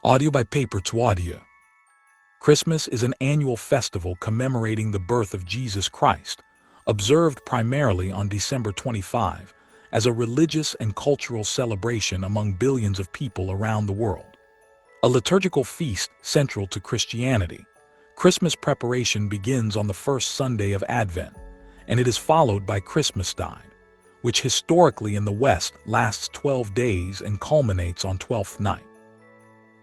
Audio by paper to audio. Christmas is an annual festival commemorating the birth of Jesus Christ, observed primarily on December 25, as a religious and cultural celebration among billions of people around the world. A liturgical feast central to Christianity, Christmas preparation begins on the first Sunday of Advent, and it is followed by Christmastide, which historically in the West lasts 12 days and culminates on Twelfth Night.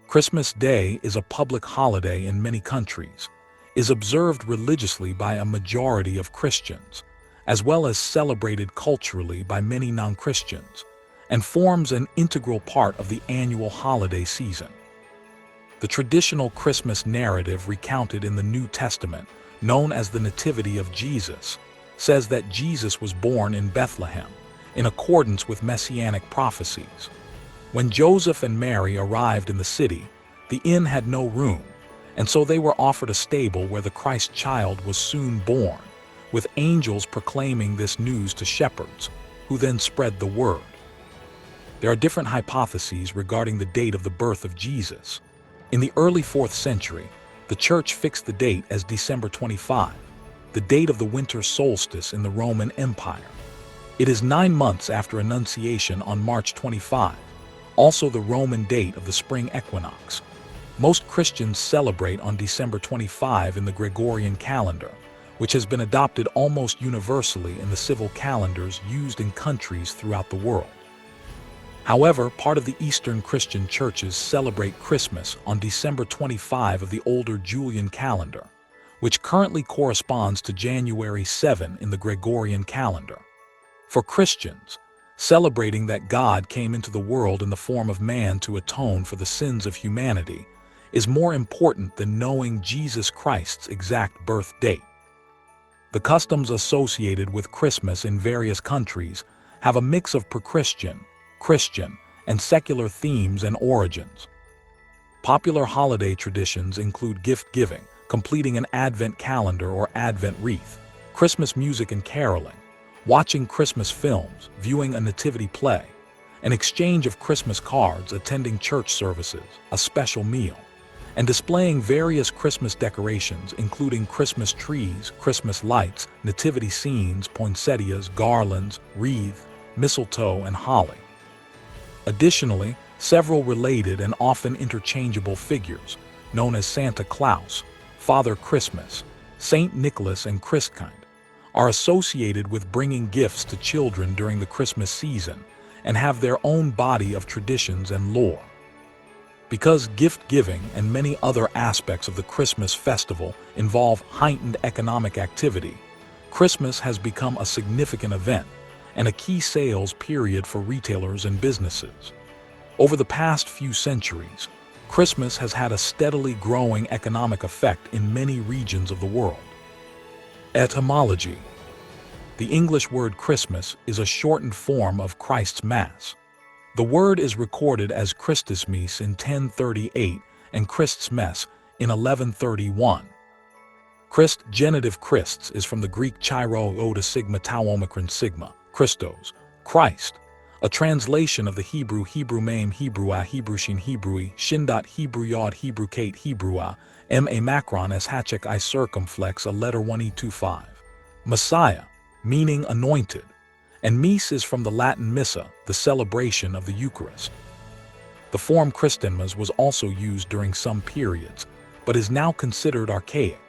Christmas Day is a public holiday in many countries, is observed religiously by a majority of Christians, as well as celebrated culturally by many non-Christians, and forms an integral part of the annual holiday season. The traditional Christmas narrative recounted in the New Testament, known as the Nativity of Jesus, says that Jesus was born in Bethlehem, in accordance with messianic prophecies. When Joseph and Mary arrived in the city, the inn had no room, and so they were offered a stable where the Christ child was soon born, with angels proclaiming this news to shepherds, who then spread the word. There are different hypotheses regarding the date of the birth of Jesus. In the early 4th century, the Church fixed the date as December 25, the date of the winter solstice in the Roman Empire. It is 9 months after Annunciation on March 25, also the Roman date of the spring equinox. Most Christians celebrate on December 25 in the Gregorian calendar, which has been adopted almost universally in the civil calendars used in countries throughout the world. However, part of the Eastern Christian churches celebrate Christmas on December 25 of the older Julian calendar, which currently corresponds to January 7 in the Gregorian calendar. For Christians, celebrating that God came into the world in the form of man to atone for the sins of humanity is more important than knowing Jesus Christ's exact birth date. The customs associated with Christmas in various countries have a mix of pre-Christian, Christian, and secular themes and origins. Popular holiday traditions include gift giving, completing an Advent calendar or Advent wreath, Christmas music and caroling, watching Christmas films, viewing a nativity play, an exchange of Christmas cards, attending church services, a special meal, and displaying various Christmas decorations including Christmas trees, Christmas lights, nativity scenes, poinsettias, garlands, wreath, mistletoe, and holly. Additionally, several related and often interchangeable figures, known as Santa Claus, Father Christmas, Saint Nicholas, and Christkind, are associated with bringing gifts to children during the Christmas season and have their own body of traditions and lore. Because gift-giving and many other aspects of the Christmas festival involve heightened economic activity, Christmas has become a significant event and a key sales period for retailers and businesses. Over the past few centuries, Christmas has had a steadily growing economic effect in many regions of the world. Etymology. The English word Christmas is a shortened form of Christ's Mass. The word is recorded as Christusmesse in 1038 and Christ's Mess in 1131. Christ, genitive Christs, is from the Greek chiro oda sigma tau omicron sigma, Christos, Christ, a translation of the Hebrew mame Hebrua Hebrushin Hebrui Shindot Hebrew Yod Hebrew Kate Hebrua ma macron as hachek I circumflex a letter 1e25. Messiah, meaning anointed, and Mise is from the Latin Missa, the celebration of the Eucharist. The form Christenmas was also used during some periods, but is now considered archaic.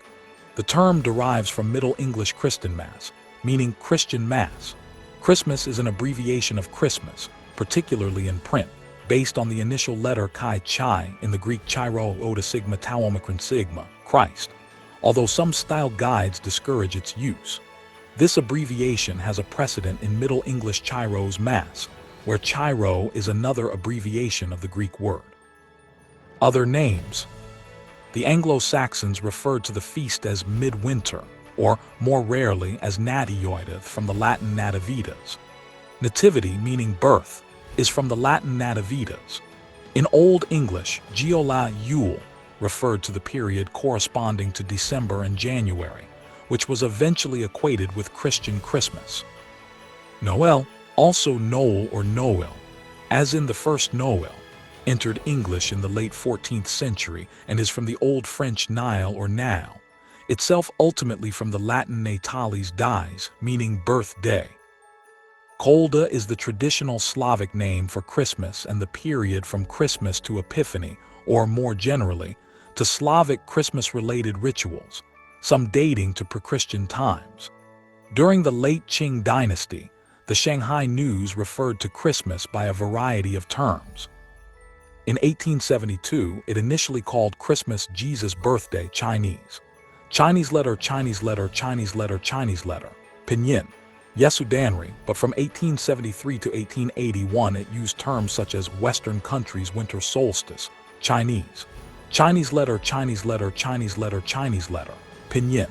The term derives from Middle English Christenmass, meaning Christian Mass. Christmas is an abbreviation of Christmas, particularly in print, based on the initial letter chi in the Greek chiro oda sigma tau omicron sigma, Christ, although some style guides discourage its use. This abbreviation has a precedent in Middle English chiros Mass, where chiro is another abbreviation of the Greek word. Other names. The Anglo-Saxons referred to the feast as midwinter, or more rarely as Natioideth from the Latin nativitas. Nativity, meaning birth, is from the Latin nativitas. In Old English, Geola Yule referred to the period corresponding to December and January, which was eventually equated with Christian Christmas. Noel, also Noel or Noel, as in the first Noel, entered English in the late 14th century and is from the Old French Nile or Nao, itself ultimately from the Latin natalis dies, meaning birthday. Kolda is the traditional Slavic name for Christmas and the period from Christmas to Epiphany, or more generally, to Slavic Christmas-related rituals, some dating to pre-Christian times. During the late Qing dynasty, the Shanghai News referred to Christmas by a variety of terms. In 1872, it initially called Christmas Jesus' birthday Chinese. Chinese letter, Chinese letter, Chinese letter, Chinese letter, pinyin, Yesudanri, but from 1873 to 1881 it used terms such as Western countries' winter solstice, Chinese. Chinese letter, Chinese letter, Chinese letter, Chinese letter, pinyin.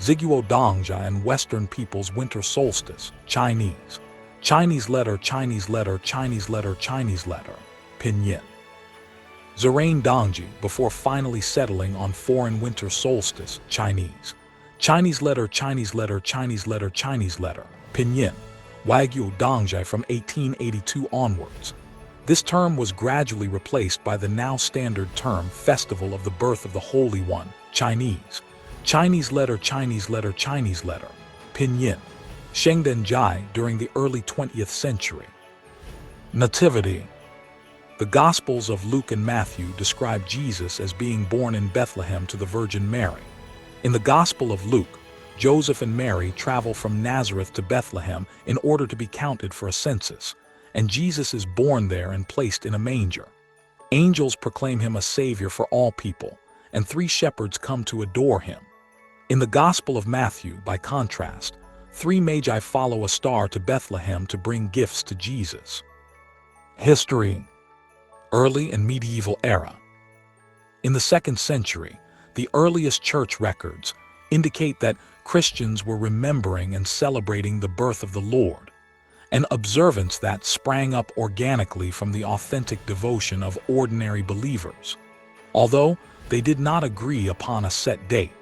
Ziguo Dongja and Western people's winter solstice, Chinese. Chinese letter, Chinese letter, Chinese letter, Chinese letter, pinyin. Zerain Dongji, before finally settling on foreign winter solstice, Chinese. Chinese letter, Chinese letter, Chinese letter, Chinese letter, pinyin. Wagyu Dongjai from 1882 onwards. This term was gradually replaced by the now standard term Festival of the Birth of the Holy One, Chinese. Chinese letter, Chinese letter, Chinese letter, pinyin. Shengdenjai during the early 20th century. Nativity. The Gospels of Luke and Matthew describe Jesus as being born in Bethlehem to the Virgin Mary. In the Gospel of Luke, Joseph and Mary travel from Nazareth to Bethlehem in order to be counted for a census, and Jesus is born there and placed in a manger. Angels proclaim him a savior for all people, and 3 shepherds come to adore him. In the Gospel of Matthew, by contrast, 3 magi follow a star to Bethlehem to bring gifts to Jesus. History. Early and medieval era. In the 2nd century, the earliest church records indicate that Christians were remembering and celebrating the birth of the Lord, an observance that sprang up organically from the authentic devotion of ordinary believers, although they did not agree upon a set date.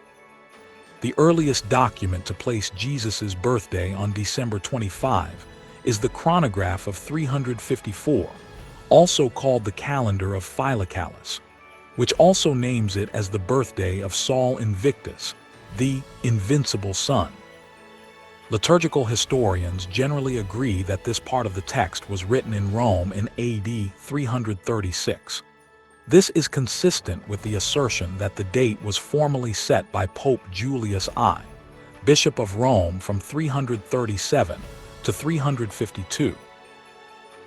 The earliest document to place Jesus' birthday on December 25 is the chronograph of 354, also called the calendar of Philocalus, which also names it as the birthday of Sol Invictus, the invincible sun. Liturgical historians generally agree that this part of the text was written in Rome in AD 336. This is consistent with the assertion that the date was formally set by Pope Julius I, Bishop of Rome from 337 to 352.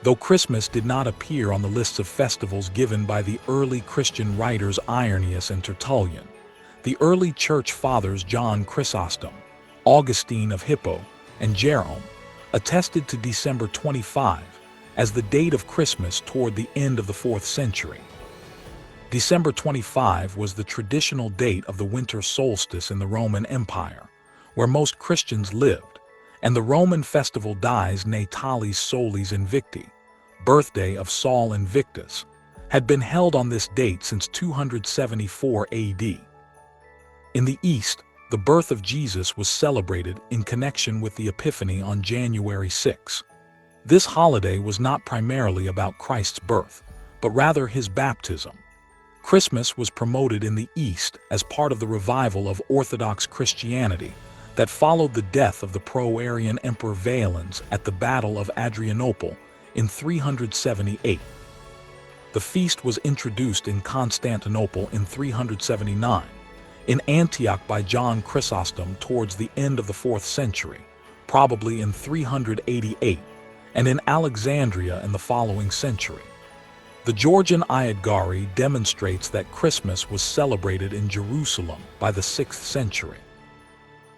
Though Christmas did not appear on the lists of festivals given by the early Christian writers Irenaeus and Tertullian, the early church fathers John Chrysostom, Augustine of Hippo, and Jerome attested to December 25 as the date of Christmas toward the end of the 4th century. December 25 was the traditional date of the winter solstice in the Roman Empire, where most Christians lived, and the Roman festival Dies Natalis Solis Invicti, birthday of Sol Invictus, had been held on this date since 274 AD. In the East, the birth of Jesus was celebrated in connection with the Epiphany on January 6. This holiday was not primarily about Christ's birth, but rather his baptism. Christmas was promoted in the East as part of the revival of Orthodox Christianity that followed the death of the pro-Arian Emperor Valens at the Battle of Adrianople in 378. The feast was introduced in Constantinople in 379, in Antioch by John Chrysostom towards the end of the 4th century, probably in 388, and in Alexandria in the following century. The Georgian Iadgari demonstrates that Christmas was celebrated in Jerusalem by the 6th century.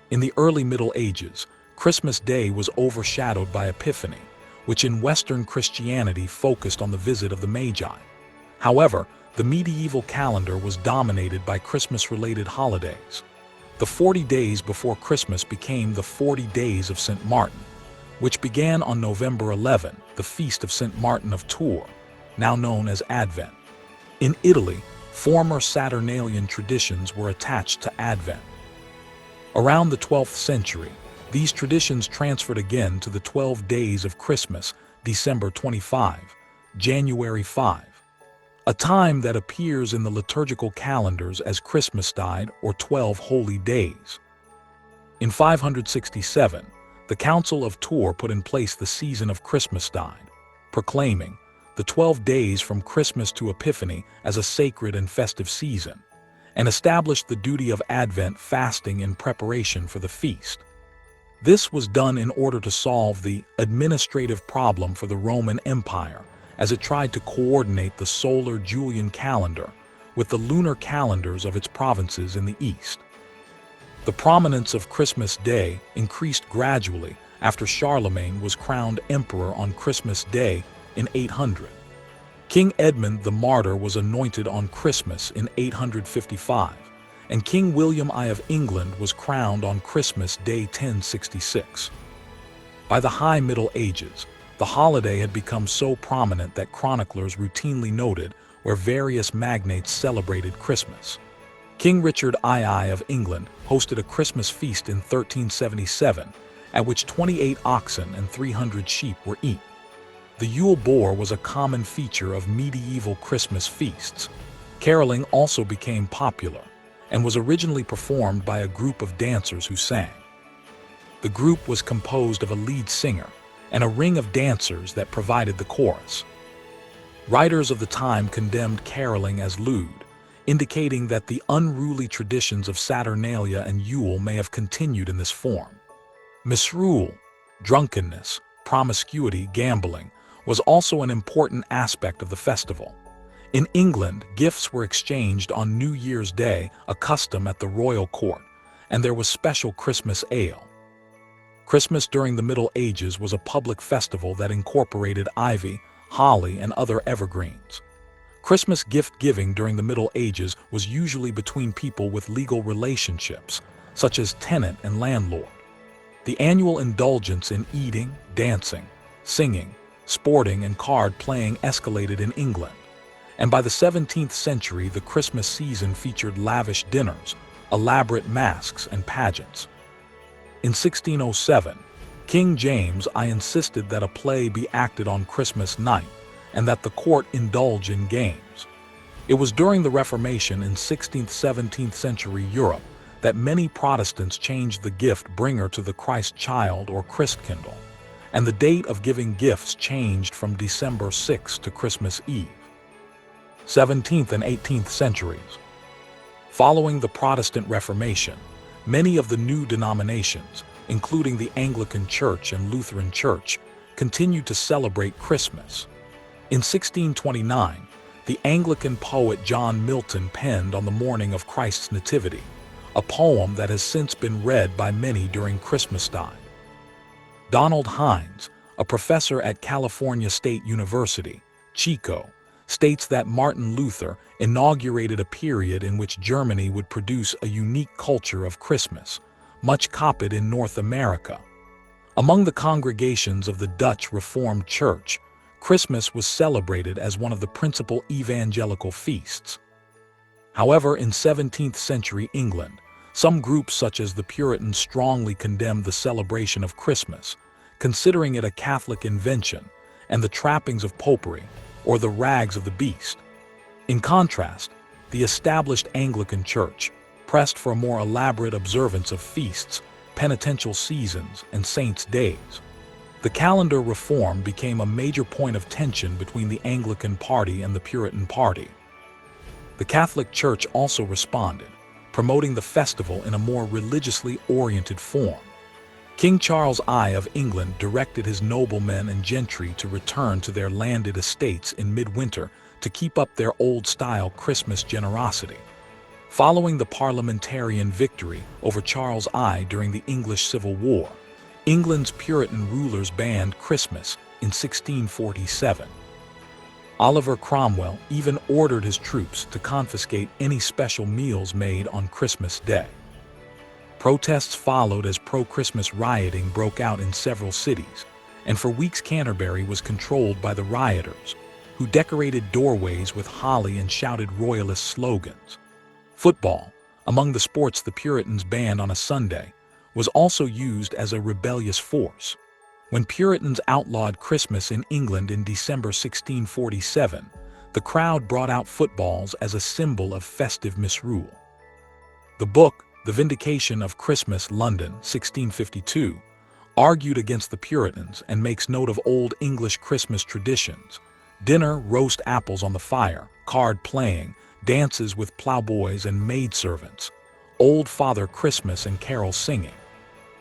In the early Middle Ages, Christmas Day was overshadowed by Epiphany, which in Western Christianity focused on the visit of the Magi. However, the medieval calendar was dominated by Christmas-related holidays. The 40 days before Christmas became the 40 days of St. Martin, which began on November 11, the feast of St. Martin of Tours, now known as Advent. In Italy, former Saturnalian traditions were attached to Advent. Around the 12th century, these traditions transferred again to the 12 days of Christmas, December 25, January 5. a time that appears in the liturgical calendars as Christmastide or 12 Holy Days. In 567, the Council of Tours put in place the season of Christmastide, proclaiming the 12 days from Christmas to Epiphany as a sacred and festive season, and established the duty of Advent fasting in preparation for the feast. This was done in order to solve the administrative problem for the Roman Empire, as it tried to coordinate the solar Julian calendar with the lunar calendars of its provinces in the east. The prominence of Christmas Day increased gradually after Charlemagne was crowned emperor on Christmas Day in 800. King Edmund the Martyr was anointed on Christmas in 855, and King William I of England was crowned on Christmas Day 1066. By the High Middle Ages, the holiday had become so prominent that chroniclers routinely noted where various magnates celebrated Christmas. King Richard II of England hosted a Christmas feast in 1377, at which 28 oxen and 300 sheep were eaten. The Yule boar was a common feature of medieval Christmas feasts. Caroling also became popular, and was originally performed by a group of dancers who sang. The group was composed of a lead singer and a ring of dancers that provided the chorus. Writers of the time condemned caroling as lewd, indicating that the unruly traditions of Saturnalia and Yule may have continued in this form. Misrule, drunkenness, promiscuity, gambling, was also an important aspect of the festival. In England, gifts were exchanged on New Year's Day, a custom at the royal court, and there was special Christmas ale. Christmas during the Middle Ages was a public festival that incorporated ivy, holly, and other evergreens. Christmas gift-giving during the Middle Ages was usually between people with legal relationships, such as tenant and landlord. The annual indulgence in eating, dancing, singing, sporting, and card playing escalated in England, and by the 17th century the Christmas season featured lavish dinners, elaborate masks, and pageants. In 1607, King James I insisted that a play be acted on Christmas night, and that the court indulge in games. It was during the Reformation in 16th–17th century Europe that many Protestants changed the gift bringer to the Christ child or Christkindl, and the date of giving gifts changed from December 6 to Christmas Eve. 17th and 18th centuries. Following the Protestant Reformation, many of the new denominations, including the Anglican Church and Lutheran Church, continued to celebrate Christmas. In 1629, the Anglican poet John Milton penned On the Morning of Christ's Nativity, a poem that has since been read by many during Christmastide. Donald Hines, a professor at California State University, Chico, states that Martin Luther inaugurated a period in which Germany would produce a unique culture of Christmas, much copied in North America. Among the congregations of the Dutch Reformed Church, Christmas was celebrated as one of the principal evangelical feasts. However, in 17th century England, some groups such as the Puritans strongly condemned the celebration of Christmas, considering it a Catholic invention and the trappings of popery, or the rags of the beast. In contrast, the established Anglican Church pressed for a more elaborate observance of feasts, penitential seasons, and saints' days. The calendar reform became a major point of tension between the Anglican Party and the Puritan Party. The Catholic Church also responded, promoting the festival in a more religiously oriented form. King Charles I of England directed his noblemen and gentry to return to their landed estates in midwinter to keep up their old-style Christmas generosity. Following the parliamentarian victory over Charles I during the English Civil War, England's Puritan rulers banned Christmas in 1647. Oliver Cromwell even ordered his troops to confiscate any special meals made on Christmas Day. Protests followed as pro-Christmas rioting broke out in several cities, and for weeks Canterbury was controlled by the rioters, who decorated doorways with holly and shouted royalist slogans. Football, among the sports the Puritans banned on a Sunday, was also used as a rebellious force. When Puritans outlawed Christmas in England in December 1647, the crowd brought out footballs as a symbol of festive misrule. The book, The Vindication of Christmas, London, 1652, argued against the Puritans and makes note of Old English Christmas traditions: dinner, roast apples on the fire, card playing, dances with plowboys and maidservants, Old Father Christmas and carol singing.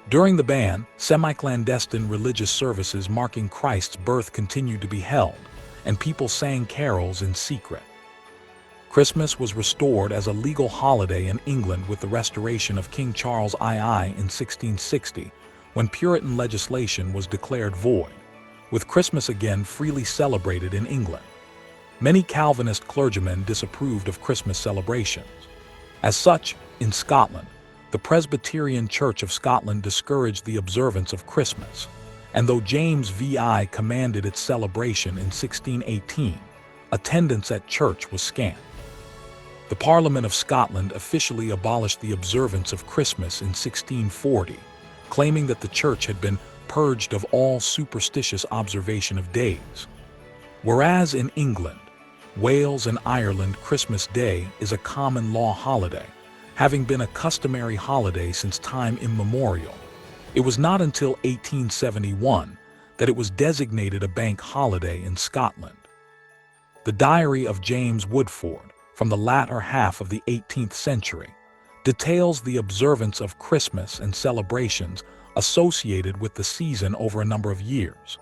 During the ban, semi-clandestine religious services marking Christ's birth continued to be held, and people sang carols in secret. Christmas was restored as a legal holiday in England with the restoration of King Charles II in 1660, when Puritan legislation was declared void, with Christmas again freely celebrated in England. Many Calvinist clergymen disapproved of Christmas celebrations. As such, in Scotland, the Presbyterian Church of Scotland discouraged the observance of Christmas, and though James VI commanded its celebration in 1618, attendance at church was scant. The Parliament of Scotland officially abolished the observance of Christmas in 1640, claiming that the church had been purged of all superstitious observation of days. Whereas in England, Wales and Ireland, Christmas Day is a common law holiday, having been a customary holiday since time immemorial. It was not until 1871 that it was designated a bank holiday in Scotland. The Diary of James Woodford, from the latter half of the 18th century, details the observance of Christmas and celebrations associated with the season over a number of years.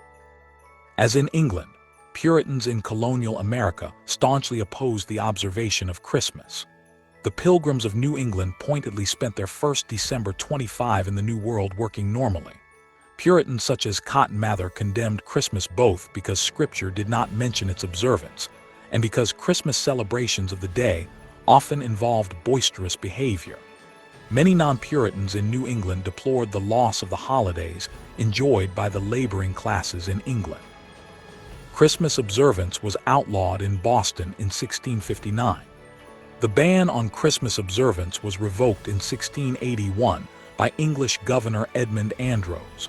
As in England, Puritans in colonial America staunchly opposed the observation of Christmas. The Pilgrims of New England pointedly spent their first December 25 in the New World working normally. Puritans such as Cotton Mather condemned Christmas both because Scripture did not mention its observance, and because Christmas celebrations of the day often involved boisterous behavior. Many non-Puritans in New England deplored the loss of the holidays enjoyed by the laboring classes in England. Christmas observance was outlawed in Boston in 1659. The ban on Christmas observance was revoked in 1681 by English Governor Edmund Andros,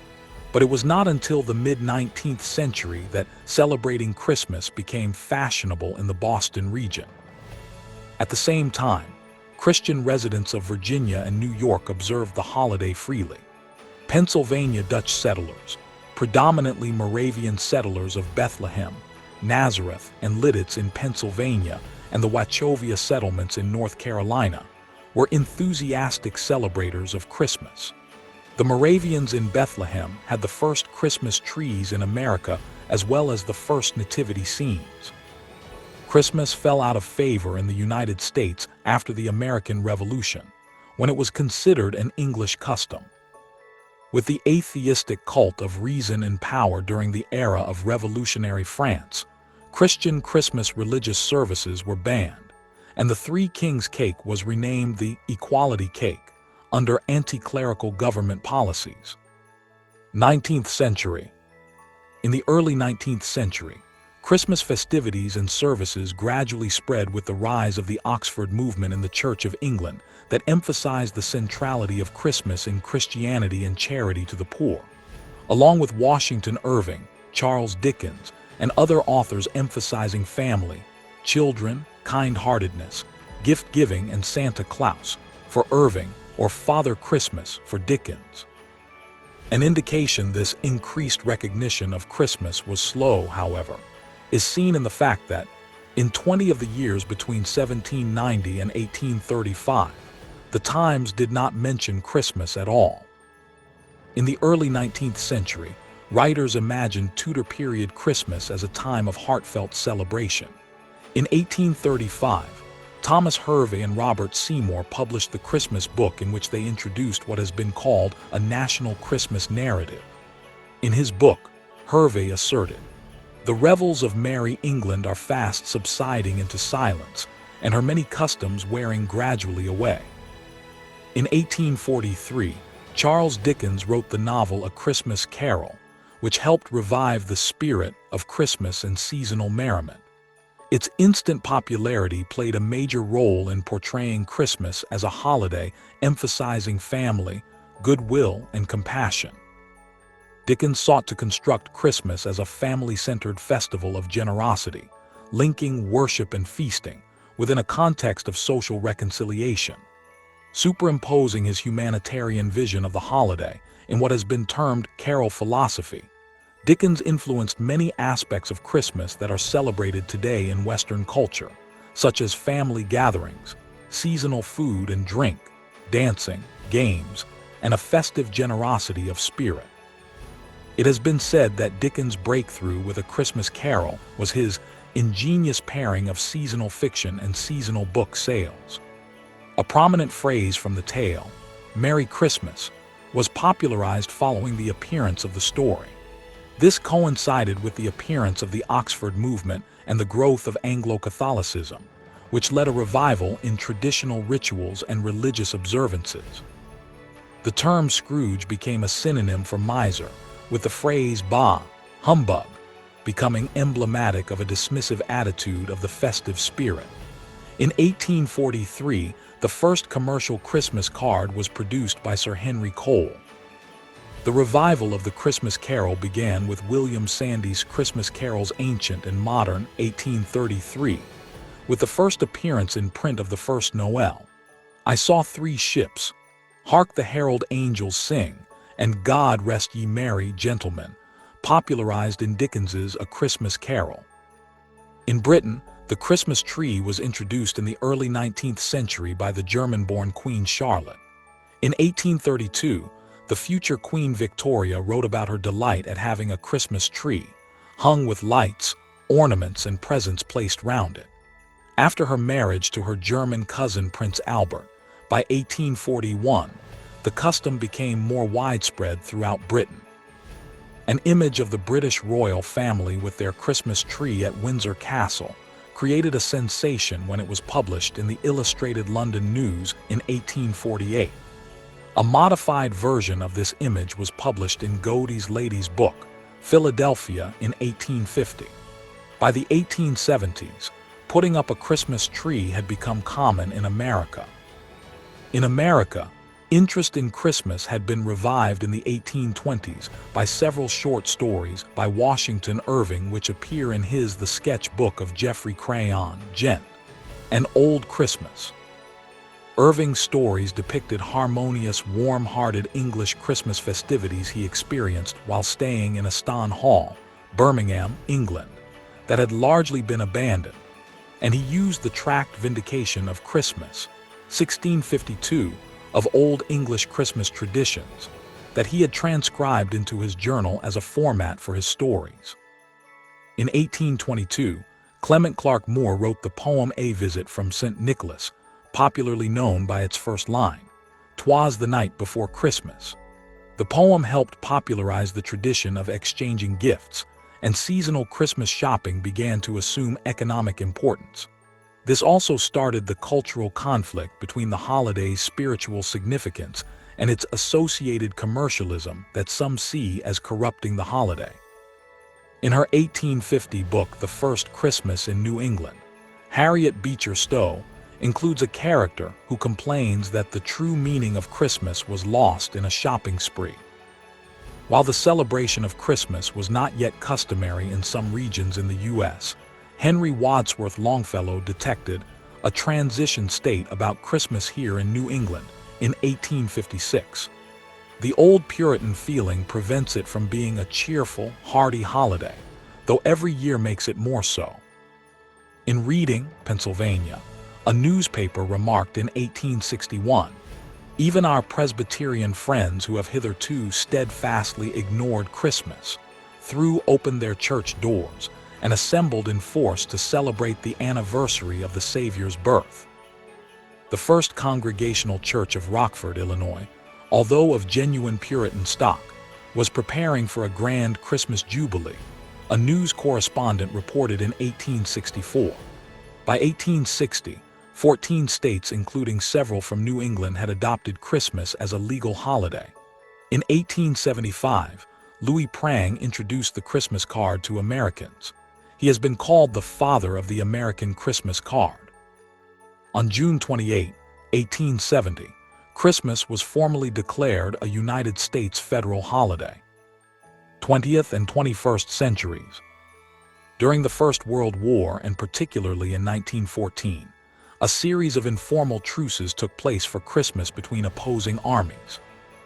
but it was not until the mid-19th century that celebrating Christmas became fashionable in the Boston region. At the same time, Christian residents of Virginia and New York observed the holiday freely. Pennsylvania Dutch settlers, predominantly Moravian settlers of Bethlehem, Nazareth, and Lidditz in Pennsylvania, and the Wachovia settlements in North Carolina, were enthusiastic celebrators of Christmas. The Moravians in Bethlehem had the first Christmas trees in America as well as the first nativity scenes. Christmas fell out of favor in the United States after the American Revolution, when it was considered an English custom. With the atheistic cult of reason and power during the era of revolutionary France, Christian Christmas religious services were banned, and the Three Kings cake was renamed the Equality Cake under anti-clerical government policies. 19th century. In the early 19th century, Christmas festivities and services gradually spread with the rise of the Oxford movement in the Church of England that emphasized the centrality of Christmas in Christianity and charity to the poor. Along with Washington Irving, Charles Dickens, and other authors emphasizing family, children, kind-heartedness, gift-giving, and Santa Claus for Irving, or Father Christmas for Dickens. An indication this increased recognition of Christmas was slow, however, is seen in the fact that, in 20 of the years between 1790 and 1835, the Times did not mention Christmas at all. In the early 19th century, writers imagined Tudor period Christmas as a time of heartfelt celebration. In 1835, Thomas Hervey and Robert Seymour published the Christmas book, in which they introduced what has been called a national Christmas narrative. In his book, Hervey asserted, "The revels of merry England are fast subsiding into silence, and her many customs wearing gradually away." In 1843, Charles Dickens wrote the novel A Christmas Carol, which helped revive the spirit of Christmas and seasonal merriment. Its instant popularity played a major role in portraying Christmas as a holiday emphasizing family, goodwill, and compassion. Dickens sought to construct Christmas as a family-centered festival of generosity, linking worship and feasting within a context of social reconciliation. Superimposing his humanitarian vision of the holiday in what has been termed carol philosophy, Dickens influenced many aspects of Christmas that are celebrated today in Western culture, such as family gatherings, seasonal food and drink, dancing, games, and a festive generosity of spirit. It has been said that Dickens' breakthrough with A Christmas Carol was his ingenious pairing of seasonal fiction and seasonal book sales. A prominent phrase from the tale, "Merry Christmas," was popularized following the appearance of the story. This coincided with the appearance of the Oxford movement and the growth of Anglo-Catholicism, which led a revival in traditional rituals and religious observances. The term Scrooge became a synonym for miser, with the phrase "bah, humbug" becoming emblematic of a dismissive attitude of the festive spirit. In 1843, the first commercial Christmas card was produced by Sir Henry Cole. The revival of the Christmas Carol began with William Sandys's Christmas Carols Ancient and Modern, 1833, with the first appearance in print of the first Noel. "I saw 3 ships. Hark the herald angels sing, and God rest ye merry, gentlemen," popularized in Dickens's A Christmas Carol. In Britain, the Christmas tree was introduced in the early 19th century by the German-born Queen Charlotte. In 1832, the future Queen Victoria wrote about her delight at having a Christmas tree, hung with lights, ornaments, and presents placed round it. After her marriage to her German cousin Prince Albert, by 1841, the custom became more widespread throughout Britain. An image of the British royal family with their Christmas tree at Windsor Castle created a sensation when it was published in the Illustrated London News in 1848. A modified version of this image was published in Godey's Lady's Book, Philadelphia, in 1850. By the 1870s, putting up a Christmas tree had become common in America. In America, interest in Christmas had been revived in the 1820s by several short stories by Washington Irving which appear in his The Sketch Book of Geoffrey Crayon, Gent, An Old Christmas. Irving's stories depicted harmonious, warm-hearted English Christmas festivities he experienced while staying in Aston Hall, Birmingham, England, that had largely been abandoned, and he used the tract Vindication of Christmas, 1652, of Old English Christmas traditions, that he had transcribed into his journal as a format for his stories. In 1822, Clement Clarke Moore wrote the poem A Visit from St. Nicholas, popularly known by its first line, "'Twas the night before Christmas." The poem helped popularize the tradition of exchanging gifts, and seasonal Christmas shopping began to assume economic importance. This also started the cultural conflict between the holiday's spiritual significance and its associated commercialism that some see as corrupting the holiday. In her 1850 book, The First Christmas in New England, Harriet Beecher Stowe includes a character who complains that the true meaning of Christmas was lost in a shopping spree. While the celebration of Christmas was not yet customary in some regions in the U.S., Henry Wadsworth Longfellow detected a transition state about Christmas here in New England in 1856. The old Puritan feeling prevents it from being a cheerful, hearty holiday, though every year makes it more so. In Reading, Pennsylvania, a newspaper remarked in 1861, "Even our Presbyterian friends who have hitherto steadfastly ignored Christmas, threw open their church doors and assembled in force to celebrate the anniversary of the Savior's birth." The First Congregational Church of Rockford, Illinois, although of genuine Puritan stock, was preparing for a grand Christmas jubilee, a news correspondent reported in 1864. By 1860, 14 states, including several from New England, had adopted Christmas as a legal holiday. In 1875, Louis Prang introduced the Christmas card to Americans. He has been called the father of the American Christmas card. On June 28, 1870, Christmas was formally declared a United States federal holiday. 20th and 21st centuries. During the First World War, and particularly in 1914, a series of informal truces took place for Christmas between opposing armies.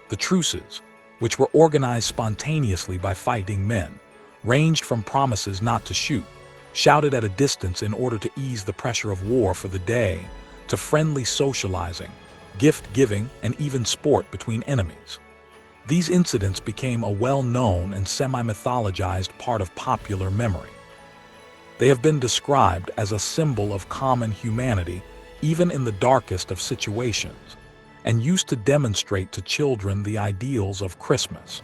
The truces, which were organized spontaneously by fighting men, ranged from promises not to shoot, shouted at a distance in order to ease the pressure of war for the day, to friendly socializing, gift-giving, and even sport between enemies. These incidents became a well-known and semi-mythologized part of popular memory. They have been described as a symbol of common humanity, even in the darkest of situations, and used to demonstrate to children the ideals of Christmas.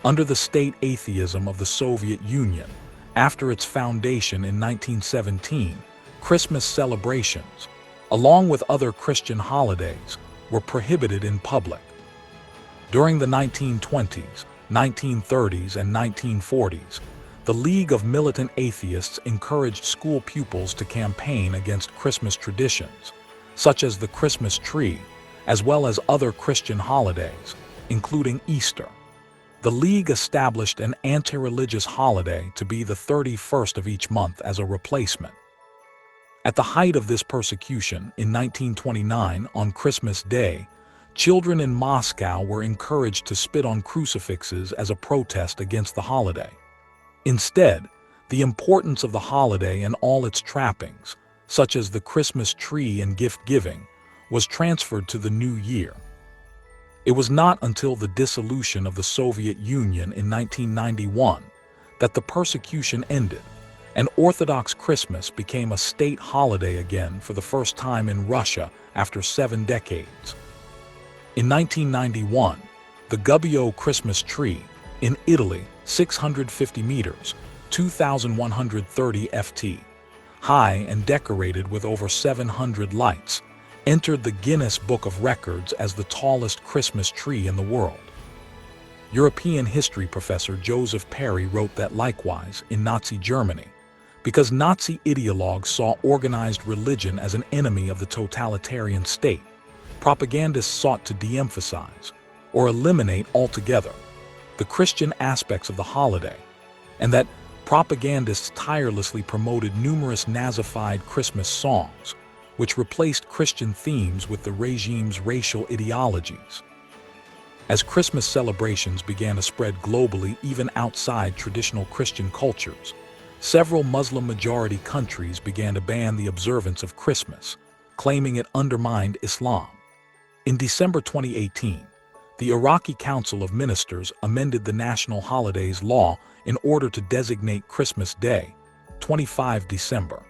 Under the state atheism of the Soviet Union, after its foundation in 1917, Christmas celebrations, along with other Christian holidays, were prohibited in public. During the 1920s, 1930s, and 1940s, the League of Militant Atheists encouraged school pupils to campaign against Christmas traditions, such as the Christmas tree, as well as other Christian holidays, including Easter. The League established an anti-religious holiday to be the 31st of each month as a replacement. At the height of this persecution, in 1929, on Christmas Day, children in Moscow were encouraged to spit on crucifixes as a protest against the holiday. Instead, the importance of the holiday and all its trappings, such as the Christmas tree and gift-giving, was transferred to the new year. It was not until the dissolution of the Soviet Union in 1991 that the persecution ended, and Orthodox Christmas became a state holiday again for the first time in Russia after 7 decades. In 1991, the Gubbio Christmas tree, in Italy, 650 meters, 2,130 ft, high and decorated with over 700 lights, entered the Guinness Book of Records as the tallest Christmas tree in the world. European history professor Joseph Perry wrote that likewise, in Nazi Germany, because Nazi ideologues saw organized religion as an enemy of the totalitarian state, propagandists sought to de-emphasize, or eliminate altogether, the Christian aspects of the holiday, and that propagandists tirelessly promoted numerous Nazified Christmas songs, which replaced Christian themes with the regime's racial ideologies. As Christmas celebrations began to spread globally even outside traditional Christian cultures, several Muslim-majority countries began to ban the observance of Christmas, claiming it undermined Islam. In December 2018, the Iraqi Council of Ministers amended the national holidays law in order to designate Christmas Day, 25 December,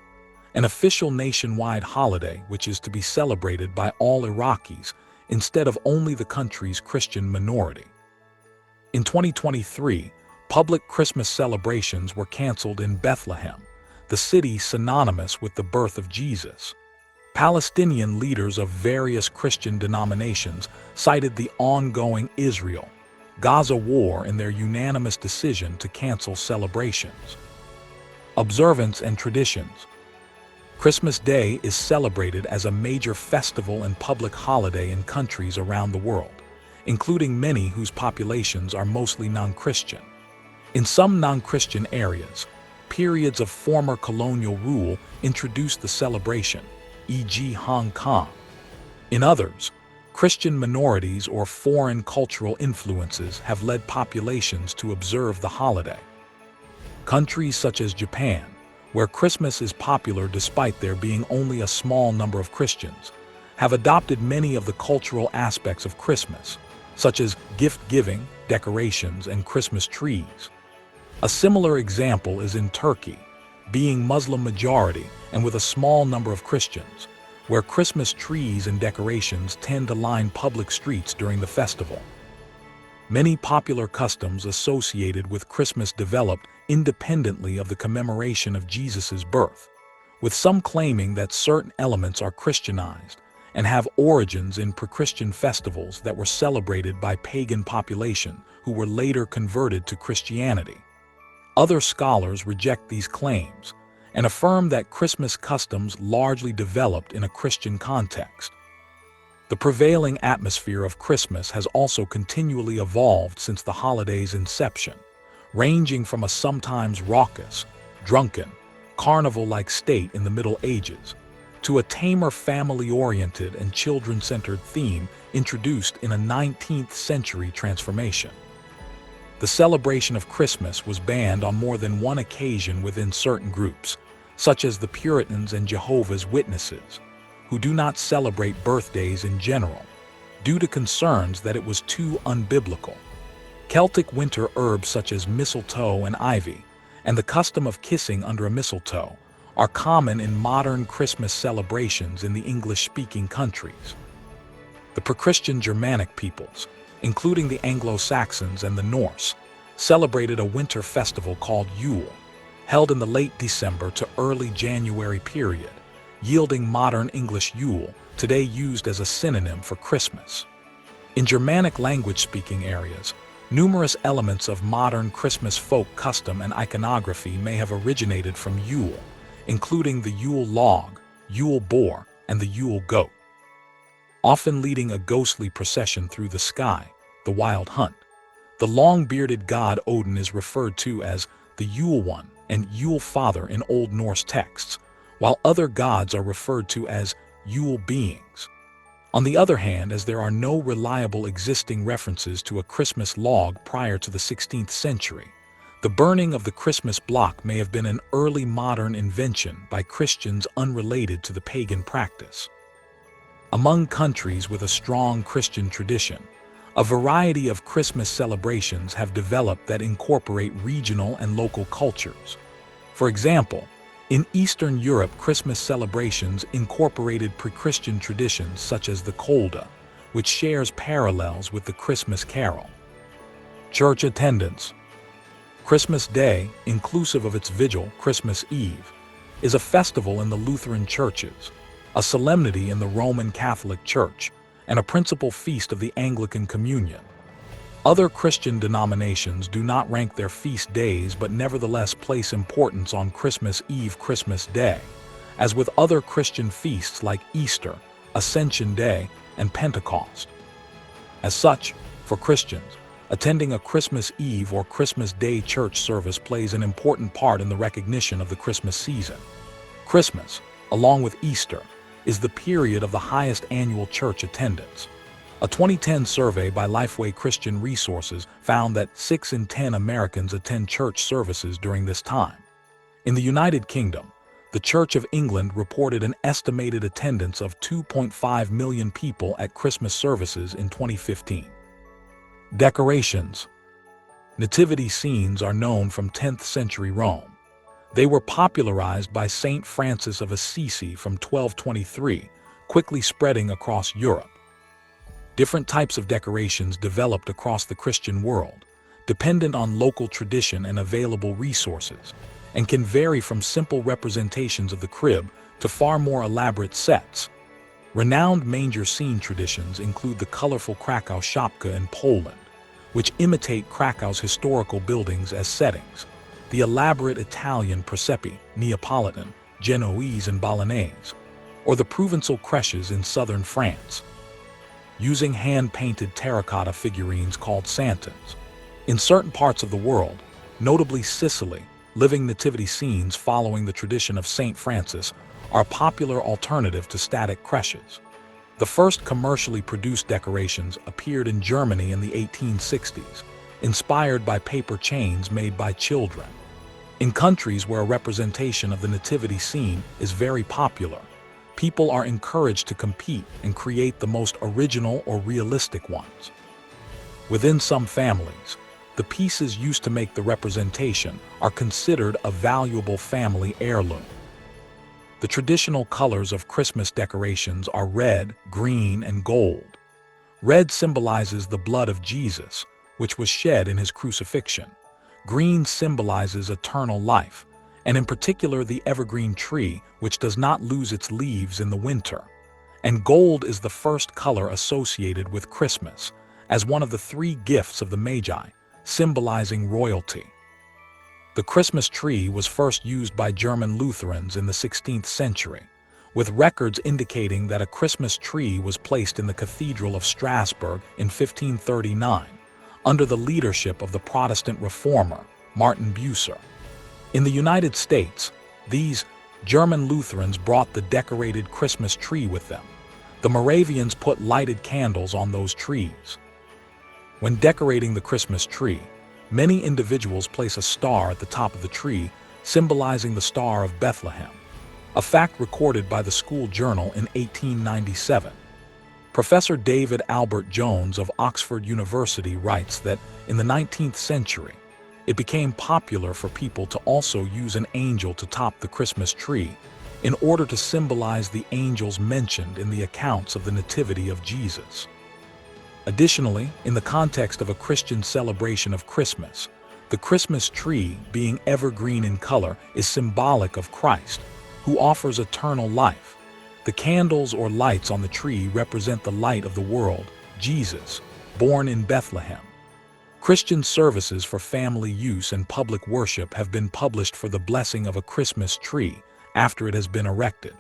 an official nationwide holiday which is to be celebrated by all Iraqis instead of only the country's Christian minority. In 2023, public Christmas celebrations were canceled in Bethlehem, the city synonymous with the birth of Jesus. Palestinian leaders of various Christian denominations cited the ongoing Israel-Gaza war in their unanimous decision to cancel celebrations. Observance and traditions. Christmas Day is celebrated as a major festival and public holiday in countries around the world, including many whose populations are mostly non-Christian. In some non-Christian areas, periods of former colonial rule introduced the celebration, e.g. Hong Kong. In others, Christian minorities or foreign cultural influences have led populations to observe the holiday. Countries such as Japan, where Christmas is popular despite there being only a small number of Christians, have adopted many of the cultural aspects of Christmas, such as gift-giving, decorations, and Christmas trees. A similar example is in Turkey, being Muslim majority and with a small number of Christians, where Christmas trees and decorations tend to line public streets during the festival. Many popular customs associated with Christmas developed independently of the commemoration of Jesus' birth, with some claiming that certain elements are Christianized and have origins in pre-Christian festivals that were celebrated by pagan population who were later converted to Christianity. Other scholars reject these claims and affirm that Christmas customs largely developed in a Christian context. The prevailing atmosphere of Christmas has also continually evolved since the holiday's inception, ranging from a sometimes raucous, drunken, carnival-like state in the Middle Ages, to a tamer family-oriented and children-centered theme introduced in a 19th century transformation. The celebration of Christmas was banned on more than one occasion within certain groups, such as the Puritans and Jehovah's Witnesses, who do not celebrate birthdays in general, due to concerns that it was too unbiblical. Celtic winter herbs such as mistletoe and ivy, and the custom of kissing under a mistletoe, are common in modern Christmas celebrations in the English-speaking countries. The pre-Christian Germanic peoples, including the Anglo-Saxons and the Norse, celebrated a winter festival called Yule, held in the late December to early January period, yielding modern English Yule, today used as a synonym for Christmas. In Germanic language-speaking areas, numerous elements of modern Christmas folk custom and iconography may have originated from Yule, including the Yule log, Yule boar, and the Yule goat. Often leading a ghostly procession through the sky, the wild hunt, the long-bearded god Odin is referred to as the Yule One and Yule Father in Old Norse texts, while other gods are referred to as Yule beings. On the other hand, as there are no reliable existing references to a Christmas log prior to the 16th century, the burning of the Christmas block may have been an early modern invention by Christians unrelated to the pagan practice. Among countries with a strong Christian tradition, a variety of Christmas celebrations have developed that incorporate regional and local cultures. For example, in Eastern Europe, Christmas celebrations incorporated pre-Christian traditions such as the Kolda, which shares parallels with the Christmas Carol. Church attendance. Christmas Day, inclusive of its vigil, Christmas Eve, is a festival in the Lutheran churches, a solemnity in the Roman Catholic Church, and a principal feast of the Anglican Communion. Other Christian denominations do not rank their feast days but nevertheless place importance on Christmas Eve, Christmas Day, as with other Christian feasts like Easter, Ascension Day, and Pentecost. As such, for Christians, attending a Christmas Eve or Christmas Day church service plays an important part in the recognition of the Christmas season. Christmas, along with Easter, is the period of the highest annual church attendance. A 2010 survey by Lifeway Christian Resources found that 6 in 10 Americans attend church services during this time. In the United Kingdom, the Church of England reported an estimated attendance of 2.5 million people at Christmas services in 2015. Decorations. Nativity scenes are known from 10th century Rome. They were popularized by Saint Francis of Assisi from 1223, quickly spreading across Europe. Different types of decorations developed across the Christian world, dependent on local tradition and available resources, and can vary from simple representations of the crib to far more elaborate sets. Renowned manger scene traditions include the colorful Krakow Szopka in Poland, which imitate Krakow's historical buildings as settings, the elaborate Italian presepe, Neapolitan, Genoese, and Bolognese, or the Provençal creches in southern France, using hand-painted terracotta figurines called santons. In certain parts of the world, notably Sicily, living nativity scenes following the tradition of Saint Francis are a popular alternative to static creches. The first commercially produced decorations appeared in Germany in the 1860s, inspired by paper chains made by children. In countries where a representation of the nativity scene is very popular, people are encouraged to compete and create the most original or realistic ones. Within some families, the pieces used to make the representation are considered a valuable family heirloom. The traditional colors of Christmas decorations are red, green, and gold. Red symbolizes the blood of Jesus, which was shed in his crucifixion. Green symbolizes eternal life, and in particular the evergreen tree, which does not lose its leaves in the winter. And gold is the first color associated with Christmas, as one of the 3 gifts of the Magi, symbolizing royalty. The Christmas tree was first used by German Lutherans in the 16th century, with records indicating that a Christmas tree was placed in the Cathedral of Strasbourg in 1539, under the leadership of the Protestant reformer, Martin Bucer. In the United States, these German Lutherans brought the decorated Christmas tree with them. The Moravians put lighted candles on those trees. When decorating the Christmas tree, many individuals place a star at the top of the tree, symbolizing the Star of Bethlehem, a fact recorded by the School Journal in 1897. Professor David Albert Jones of Oxford University writes that in the 19th century, it became popular for people to also use an angel to top the Christmas tree in order to symbolize the angels mentioned in the accounts of the Nativity of Jesus. Additionally, in the context of a Christian celebration of Christmas, the Christmas tree, being evergreen in color, is symbolic of Christ, who offers eternal life. The candles or lights on the tree represent the light of the world, Jesus, born in Bethlehem. Christian services for family use and public worship have been published for the blessing of a Christmas tree after it has been erected.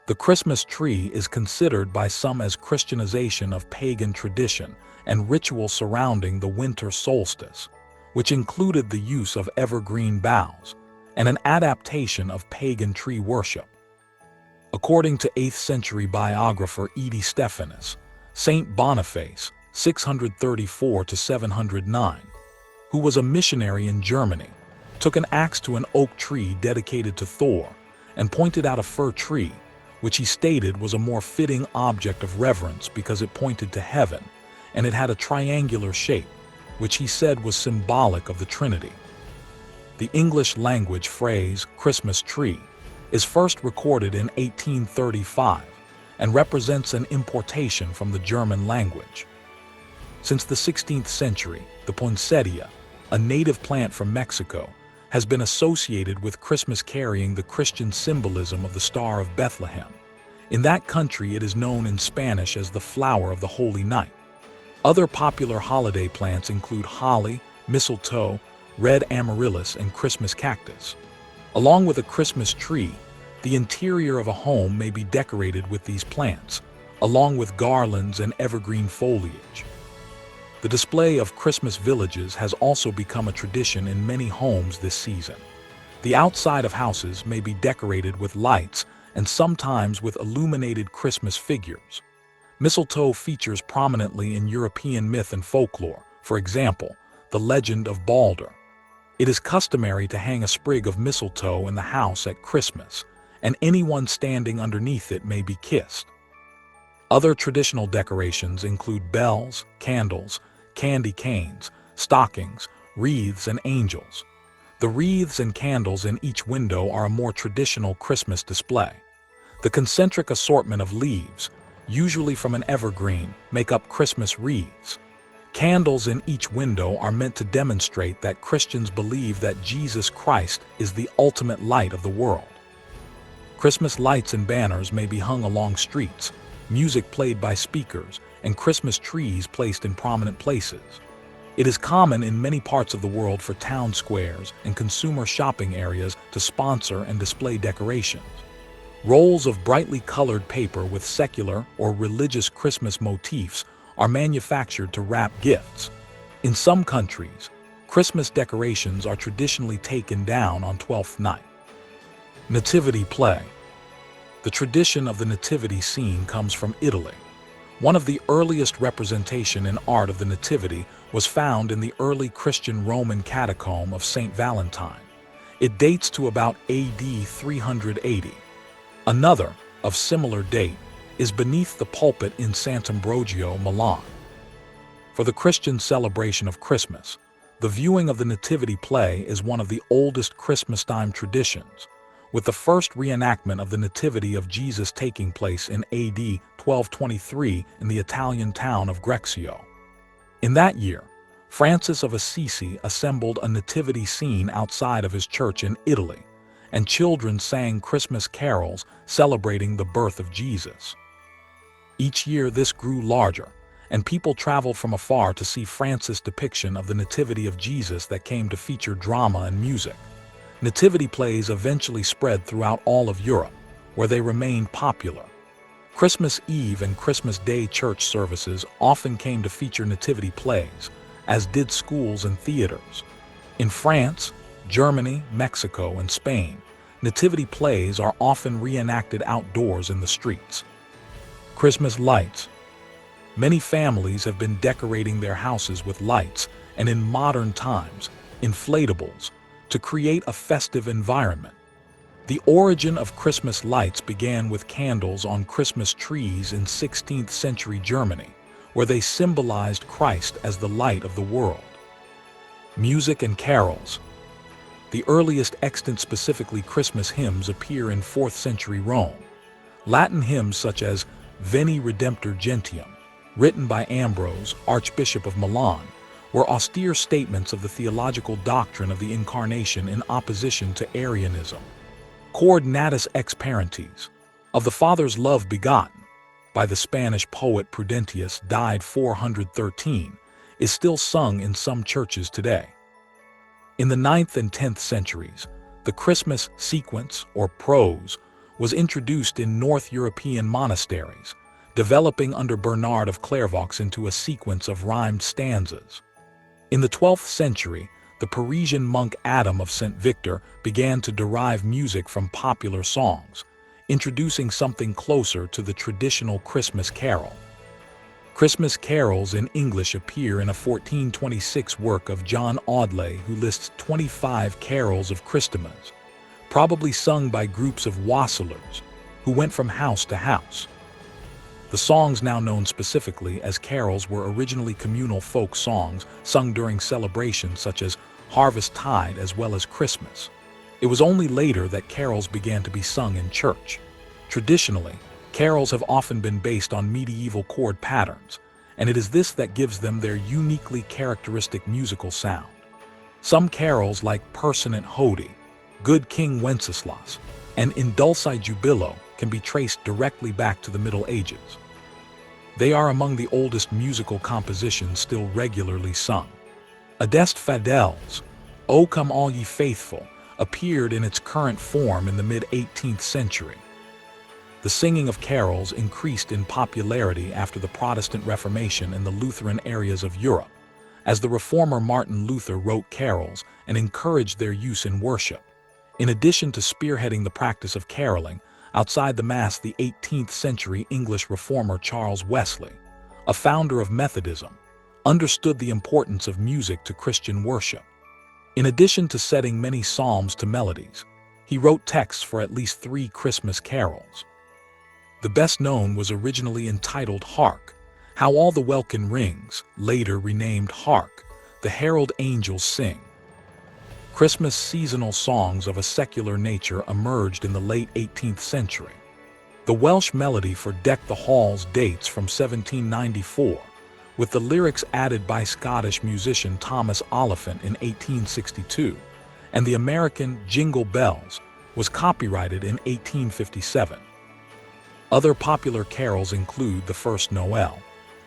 The Christmas tree is considered by some as Christianization of pagan tradition and ritual surrounding the winter solstice, which included the use of evergreen boughs and an adaptation of pagan tree worship. According to 8th century biographer E.D. Stephanus, Saint Boniface, 634 to 709, who was a missionary in Germany, took an axe to an oak tree dedicated to Thor and pointed out a fir tree, which he stated was a more fitting object of reverence because it pointed to heaven, and it had a triangular shape, which he said was symbolic of the Trinity. The English language phrase Christmas tree is first recorded in 1835 and represents an importation from the German language. Since the 16th century, the poinsettia, a native plant from Mexico, has been associated with Christmas, carrying the Christian symbolism of the Star of Bethlehem. In that country, it is known in Spanish as the flower of the Holy Night. Other popular holiday plants include holly, mistletoe, red amaryllis, and Christmas cactus. Along with a Christmas tree, the interior of a home may be decorated with these plants, along with garlands and evergreen foliage. The display of Christmas villages has also become a tradition in many homes this season. The outside of houses may be decorated with lights and sometimes with illuminated Christmas figures. Mistletoe features prominently in European myth and folklore, for example, the legend of Balder. It is customary to hang a sprig of mistletoe in the house at Christmas, and anyone standing underneath it may be kissed. Other traditional decorations include bells, candles, candy canes, stockings, wreaths, and angels. The wreaths and candles in each window are a more traditional Christmas display. The concentric assortment of leaves, usually from an evergreen, make up Christmas wreaths. Candles in each window are meant to demonstrate that Christians believe that Jesus Christ is the ultimate light of the world. Christmas lights and banners may be hung along streets, music played by speakers, and Christmas trees placed in prominent places. It is common in many parts of the world for town squares and consumer shopping areas to sponsor and display decorations. Rolls of brightly colored paper with secular or religious Christmas motifs are manufactured to wrap gifts. In some countries, Christmas decorations are traditionally taken down on Twelfth Night. Nativity play. The tradition of the nativity scene comes from Italy. One of the earliest representation in art of the Nativity was found in the early Christian Roman catacomb of St. Valentine. It dates to about AD 380. Another, of similar date, is beneath the pulpit in Sant'Ambrogio, Milan. For the Christian celebration of Christmas, the viewing of the Nativity play is one of the oldest Christmastime traditions, with the first reenactment of the Nativity of Jesus taking place in AD 1223 in the Italian town of Greccio. In that year, Francis of Assisi assembled a nativity scene outside of his church in Italy, and children sang Christmas carols celebrating the birth of Jesus. Each year this grew larger, and people traveled from afar to see Francis' depiction of the Nativity of Jesus that came to feature drama and music. Nativity plays eventually spread throughout all of Europe, where they remained popular. Christmas Eve and Christmas Day church services often came to feature nativity plays, as did schools and theaters. In France, Germany, Mexico, and Spain, nativity plays are often reenacted outdoors in the streets. Christmas lights. Many families have been decorating their houses with lights and, in modern times, inflatables to create a festive environment. The origin of Christmas lights began with candles on Christmas trees in 16th century Germany, where they symbolized Christ as the light of the world. Music and carols. The earliest extant specifically Christmas hymns appear in 4th century Rome. Latin hymns such as Veni Redemptor Gentium, written by Ambrose, Archbishop of Milan, were austere statements of the theological doctrine of the Incarnation in opposition to Arianism. Cor natus ex parentes, of the Father's love begotten, by the Spanish poet Prudentius, died 413, is still sung in some churches today. In the 9th and 10th centuries, the Christmas sequence, or prose, was introduced in North European monasteries, developing under Bernard of Clairvaux into a sequence of rhymed stanzas. In the 12th century, the Parisian monk Adam of St. Victor began to derive music from popular songs, introducing something closer to the traditional Christmas carol. Christmas carols in English appear in a 1426 work of John Audley, who lists 25 carols of Christmas, probably sung by groups of wassailers who went from house to house. The songs now known specifically as carols were originally communal folk songs sung during celebrations such as Harvest Tide as well as Christmas. It was only later that carols began to be sung in church. Traditionally, carols have often been based on medieval chord patterns, and it is this that gives them their uniquely characteristic musical sound. Some carols like Personat Hodie, Good King Wenceslas, and In Dulci Jubilo can be traced directly back to the Middle Ages. They are among the oldest musical compositions still regularly sung. Adeste Fidèles, O Come All Ye Faithful, appeared in its current form in the mid-18th century. The singing of carols increased in popularity after the Protestant Reformation in the Lutheran areas of Europe, as the reformer Martin Luther wrote carols and encouraged their use in worship. In addition to spearheading the practice of caroling, outside the Mass, the 18th century English reformer Charles Wesley, a founder of Methodism, understood the importance of music to Christian worship. In addition to setting many psalms to melodies, he wrote texts for at least 3 Christmas carols. The best known was originally entitled Hark, How All the Welkin Rings, later renamed Hark, the Herald Angels Sing. Christmas seasonal songs of a secular nature emerged in the late 18th century. The Welsh melody for Deck the Halls dates from 1794, with the lyrics added by Scottish musician Thomas Oliphant in 1862, and the American Jingle Bells was copyrighted in 1857. Other popular carols include The First Noel,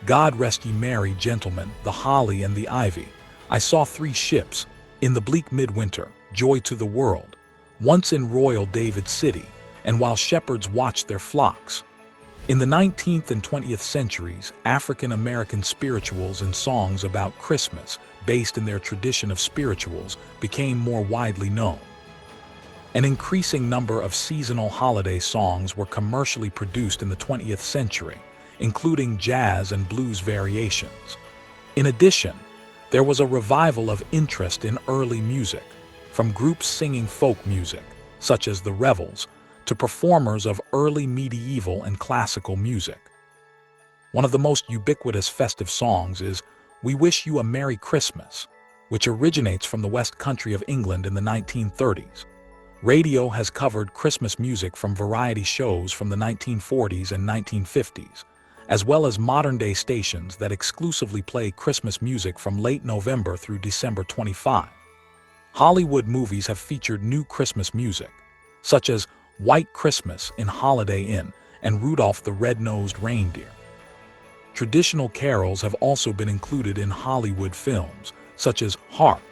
God Rest Ye Merry Gentlemen, The Holly and the Ivy, I Saw 3 Ships, In the Bleak Midwinter, Joy to the World, Once in Royal David City, and While Shepherds Watched Their Flocks. In the 19th and 20th centuries, African American spirituals and songs about Christmas, based in their tradition of spirituals, became more widely known. An increasing number of seasonal holiday songs were commercially produced in the 20th century, including jazz and blues variations. In addition, there was a revival of interest in early music, from groups singing folk music, such as the Revels, to performers of early medieval and classical music. One of the most ubiquitous festive songs is We Wish You a Merry Christmas, which originates from the West Country of England in the 1930s. Radio has covered Christmas music from variety shows from the 1940s and 1950s, as well as modern-day stations that exclusively play Christmas music from late November through December 25. Hollywood movies have featured new Christmas music, such as White Christmas in Holiday Inn and Rudolph the Red-Nosed Reindeer. Traditional carols have also been included in Hollywood films, such as Hark,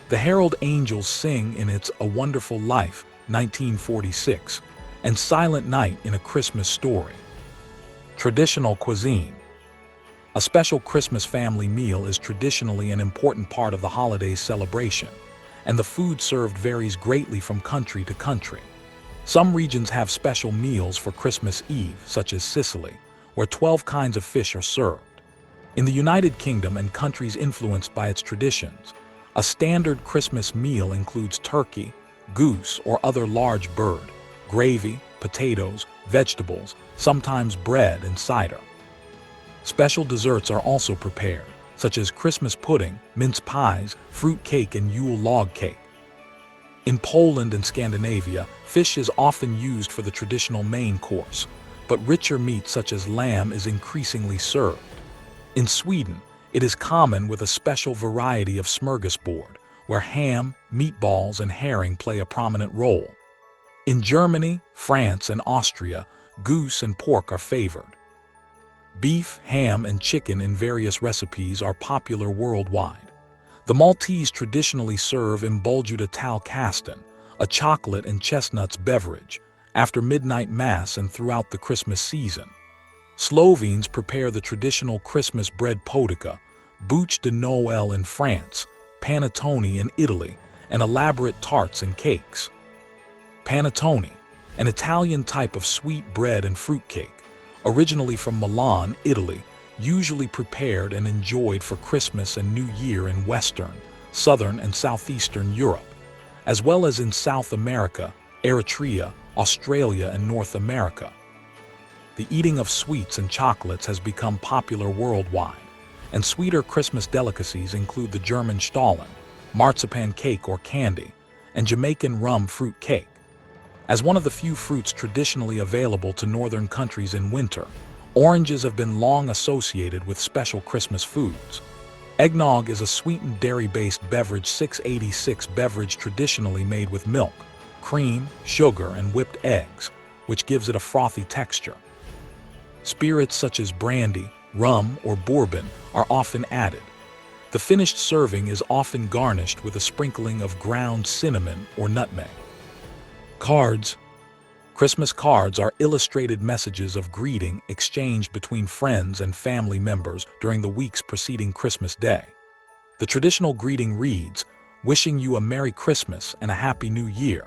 The Herald Angels Sing in It's a Wonderful Life, 1946, and Silent Night in A Christmas Story. Traditional cuisine. A special Christmas family meal is traditionally an important part of the holiday celebration, and the food served varies greatly from country to country. Some regions have special meals for Christmas Eve, such as Sicily, where 12 kinds of fish are served. In the United Kingdom and countries influenced by its traditions, a standard Christmas meal includes turkey, goose, or other large bird, gravy, potatoes, vegetables, sometimes bread and cider. Special desserts are also prepared, such as Christmas pudding, mince pies, fruit cake, and Yule log cake. In Poland and Scandinavia, fish is often used for the traditional main course, but richer meat such as lamb is increasingly served. In Sweden, it is common with a special variety of smorgasbord, where ham, meatballs, and herring play a prominent role. In Germany, France, and Austria, goose and pork are favored. Beef, ham, and chicken in various recipes are popular worldwide. The Maltese traditionally serve imbulgata tal castan, a chocolate and chestnuts beverage, after midnight mass and throughout the Christmas season. Slovenes prepare the traditional Christmas bread potica, bûche de Noël in France, panettone in Italy, and elaborate tarts and cakes. Panettone, an Italian type of sweet bread and fruitcake, originally from Milan, Italy, usually prepared and enjoyed for Christmas and New Year in Western, Southern, and Southeastern Europe, as well as in South America, Eritrea, Australia, and North America. The eating of sweets and chocolates has become popular worldwide, and sweeter Christmas delicacies include the German Stollen, marzipan cake or candy, and Jamaican rum fruit cake. As one of the few fruits traditionally available to northern countries in winter, oranges have been long associated with special Christmas foods. Eggnog is a sweetened dairy-based beverage 686 beverage traditionally made with milk, cream, sugar, and whipped eggs, which gives it a frothy texture. Spirits such as brandy, rum, or bourbon are often added. The finished serving is often garnished with a sprinkling of ground cinnamon or nutmeg. Cards. Christmas cards are illustrated messages of greeting exchanged between friends and family members during the weeks preceding Christmas Day. The traditional greeting reads, "Wishing you a Merry Christmas and a Happy New Year,"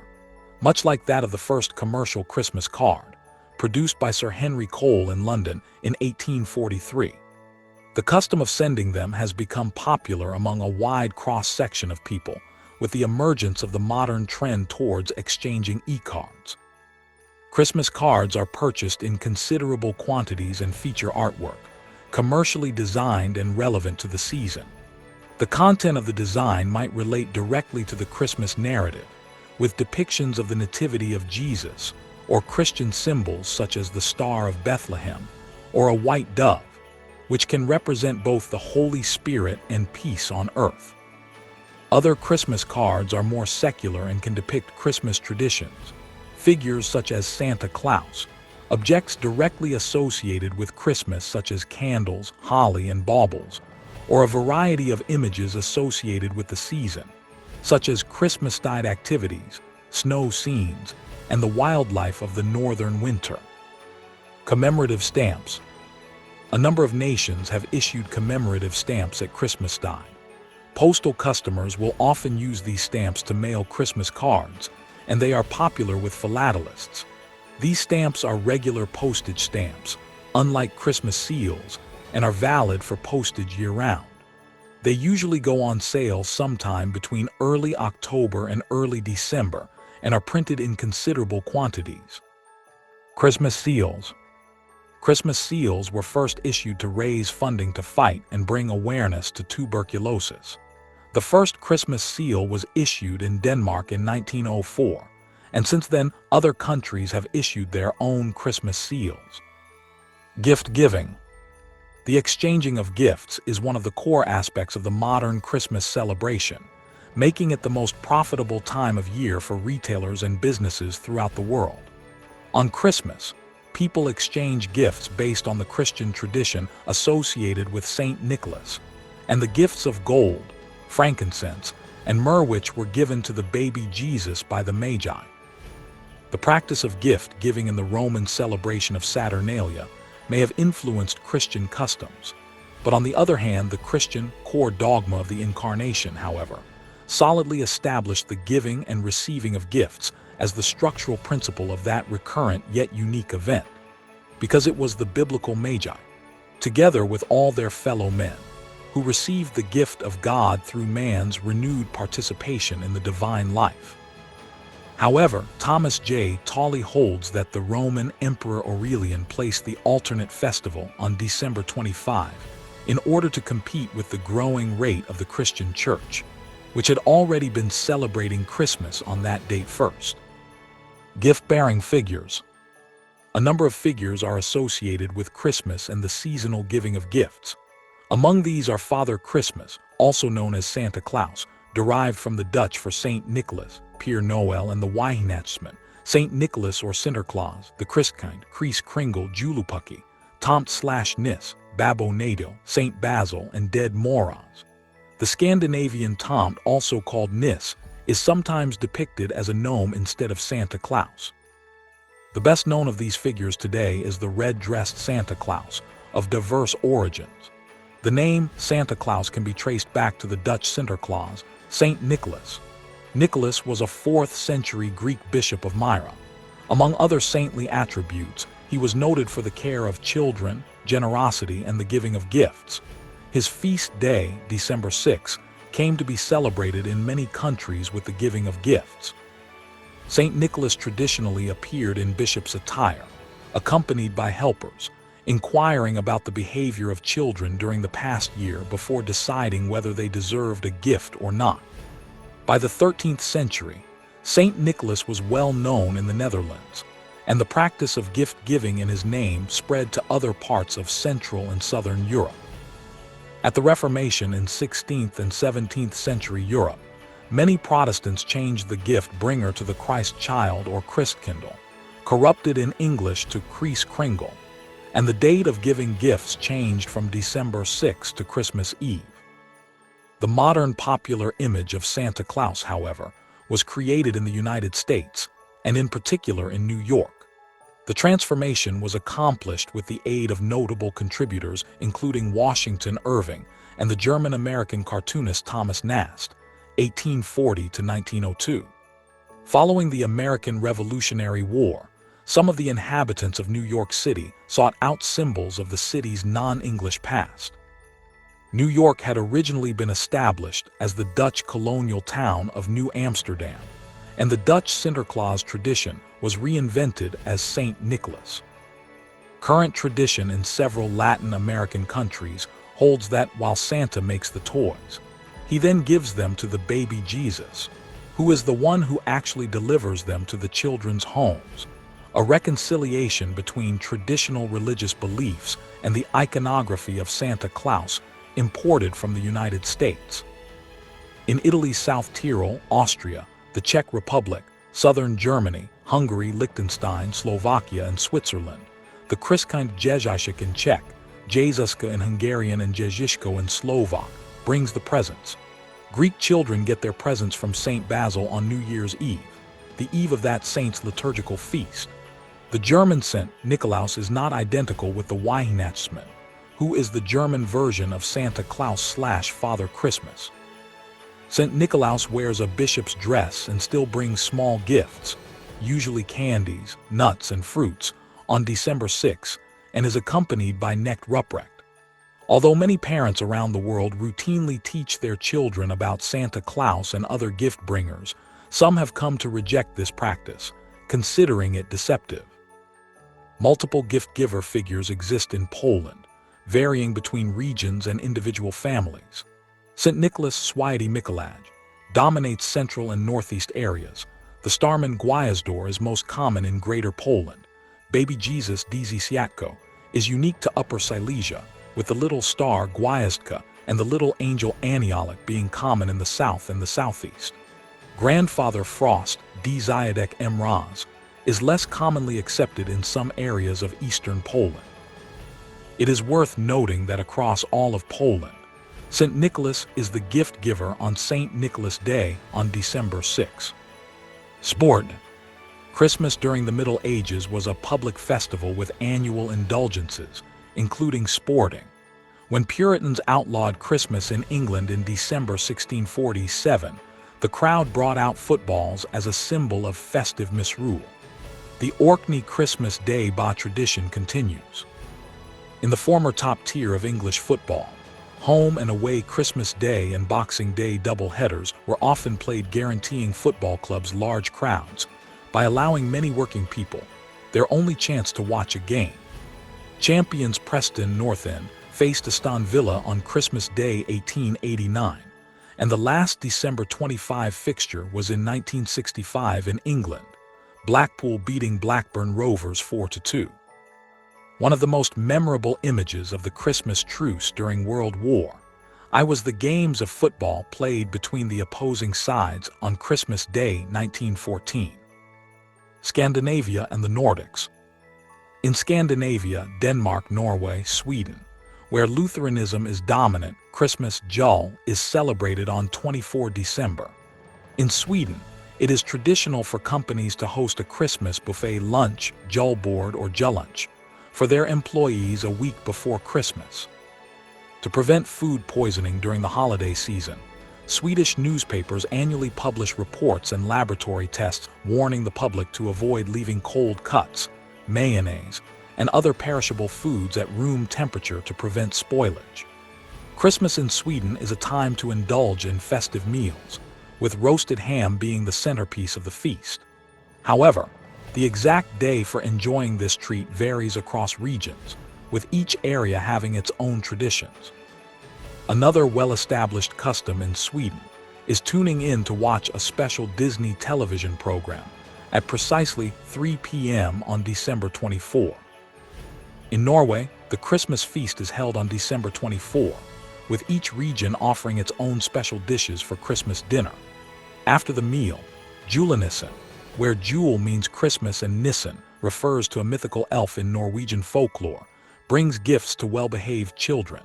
much like that of the first commercial Christmas card, produced by Sir Henry Cole in London in 1843. The custom of sending them has become popular among a wide cross-section of people, with the emergence of the modern trend towards exchanging e-cards. Christmas cards are purchased in considerable quantities and feature artwork, commercially designed and relevant to the season. The content of the design might relate directly to the Christmas narrative, with depictions of the Nativity of Jesus, or Christian symbols such as the Star of Bethlehem, or a white dove, which can represent both the Holy Spirit and peace on earth. Other Christmas cards are more secular and can depict Christmas traditions. Figures such as Santa Claus, objects directly associated with Christmas such as candles, holly, and baubles, or a variety of images associated with the season, such as Christmastide activities, snow scenes, and the wildlife of the northern winter. Commemorative stamps. A number of nations have issued commemorative stamps at Christmastide. Postal customers will often use these stamps to mail Christmas cards, and they are popular with philatelists. These stamps are regular postage stamps, unlike Christmas seals, and are valid for postage year-round. They usually go on sale sometime between early October and early December, and are printed in considerable quantities. Christmas seals. Christmas seals were first issued to raise funding to fight and bring awareness to tuberculosis. The first Christmas seal was issued in Denmark in 1904, and since then other countries have issued their own Christmas seals. Gift giving. The exchanging of gifts is one of the core aspects of the modern Christmas celebration, making it the most profitable time of year for retailers and businesses throughout the world. On Christmas, people exchange gifts based on the Christian tradition associated with Saint Nicholas, and the gifts of gold, frankincense, and myrrh which were given to the baby Jesus by the Magi. The practice of gift giving in the Roman celebration of Saturnalia may have influenced Christian customs, but on the other hand, the Christian core dogma of the Incarnation, however, solidly established the giving and receiving of gifts as the structural principle of that recurrent yet unique event, because it was the biblical Magi, together with all their fellow men, who received the gift of God through man's renewed participation in the divine life. However, Thomas J. Tolley holds that the Roman Emperor Aurelian placed the alternate festival on December 25 in order to compete with the growing rate of the Christian Church, which had already been celebrating Christmas on that date first. Gift-bearing figures. A number of figures are associated with Christmas and the seasonal giving of gifts. Among these are Father Christmas, also known as Santa Claus, derived from the Dutch for Saint Nicholas, Pier Noel, and the Weihnachtsman, Saint Nicholas or Sinterklaas, the Christkind, Kries Kringle, Julupukkie, Tomt/Nis, Babo Nato, Saint Basil, and Dead Moraz. The Scandinavian Tomt, also called Nis, is sometimes depicted as a gnome instead of Santa Claus. The best known of these figures today is the red-dressed Santa Claus, of diverse origins. The name Santa Claus can be traced back to the Dutch Sinterklaas, Saint Nicholas. Nicholas was a 4th century Greek bishop of Myra. Among other saintly attributes, he was noted for the care of children, generosity, and the giving of gifts. His feast day, December 6, came to be celebrated in many countries with the giving of gifts. Saint Nicholas traditionally appeared in bishop's attire, accompanied by helpers, inquiring about the behavior of children during the past year before deciding whether they deserved a gift or not. By the 13th century, Saint Nicholas was well known in the Netherlands, and the practice of gift-giving in his name spread to other parts of Central and Southern Europe. At the Reformation in 16th and 17th century Europe, many Protestants changed the gift bringer to the Christ child or Christkindl, corrupted in English to Kries Kringle, and the date of giving gifts changed from December 6 to Christmas Eve. The modern popular image of Santa Claus, however, was created in the United States, and in particular in New York. The transformation was accomplished with the aid of notable contributors including Washington Irving and the German-American cartoonist Thomas Nast, 1840 to 1902. Following the American Revolutionary War, some of the inhabitants of New York City sought out symbols of the city's non-English past. New York had originally been established as the Dutch colonial town of New Amsterdam, and the Dutch Sinterklaas tradition was reinvented as Saint Nicholas. Current tradition in several Latin American countries holds that while Santa makes the toys, he then gives them to the baby Jesus, who is the one who actually delivers them to the children's homes, a reconciliation between traditional religious beliefs and the iconography of Santa Claus imported from the United States. In Italy's South Tyrol, Austria, the Czech Republic, southern Germany, Hungary, Liechtenstein, Slovakia, and Switzerland, the Christkind Ježíšek in Czech, Jezuska in Hungarian, and Ježiško in Slovak brings the presents. Greek children get their presents from Saint Basil on New Year's Eve, the eve of that saint's liturgical feast. The German Saint Nikolaus is not identical with the Weihnachtsmann, who is the German version of Santa Claus/Father Christmas. Saint Nikolaus wears a bishop's dress and still brings small gifts, usually candies, nuts, and fruits, on December 6 and is accompanied by Knecht Ruprecht. Although many parents around the world routinely teach their children about Santa Claus and other gift bringers, some have come to reject this practice, considering it deceptive. Multiple gift-giver figures exist in Poland, varying between regions and individual families. St. Nicholas Święty Mikołaj dominates central and northeast areas. The Starman Gwiazdor is most common in Greater Poland. Baby Jesus Dzieciątko is unique to Upper Silesia, with the little star Gwiazdka and the little angel Anielek being common in the south and the southeast. Grandfather Frost Dziadek Mraz is less commonly accepted in some areas of eastern Poland. It is worth noting that across all of Poland, St. Nicholas is the gift giver on St. Nicholas Day on December 6. Sport. Christmas during the Middle Ages was a public festival with annual indulgences, including sporting. When Puritans outlawed Christmas in England in December 1647, The crowd brought out footballs as a symbol of festive misrule. The Orkney Christmas Day tradition continues. In the former top tier of English football, home and away Christmas Day and Boxing Day doubleheaders were often played, guaranteeing football clubs large crowds by allowing many working people their only chance to watch a game. Champions Preston North End faced Aston Villa on Christmas Day 1889, and the last December 25 fixture was in 1965 in England, Blackpool beating Blackburn Rovers 4-2. One of the most memorable images of the Christmas truce during World War I was the games of football played between the opposing sides on Christmas Day 1914. Scandinavia and the Nordics. In Scandinavia, Denmark, Norway, Sweden, where Lutheranism is dominant, Christmas Jul is celebrated on 24 December. In Sweden, it is traditional for companies to host a Christmas buffet lunch, julbord or jullunch, for their employees a week before Christmas. To prevent food poisoning during the holiday season, Swedish newspapers annually publish reports and laboratory tests warning the public to avoid leaving cold cuts, mayonnaise, and other perishable foods at room temperature to prevent spoilage. Christmas in Sweden is a time to indulge in festive meals, with roasted ham being the centerpiece of the feast. However, the exact day for enjoying this treat varies across regions, with each area having its own traditions. Another well-established custom in Sweden is tuning in to watch a special Disney television program at precisely 3 p.m. on December 24. In Norway, the Christmas feast is held on December 24, with each region offering its own special dishes for Christmas dinner. After the meal, julenissen, where jul means Christmas and nissen refers to a mythical elf in Norwegian folklore, brings gifts to well-behaved children.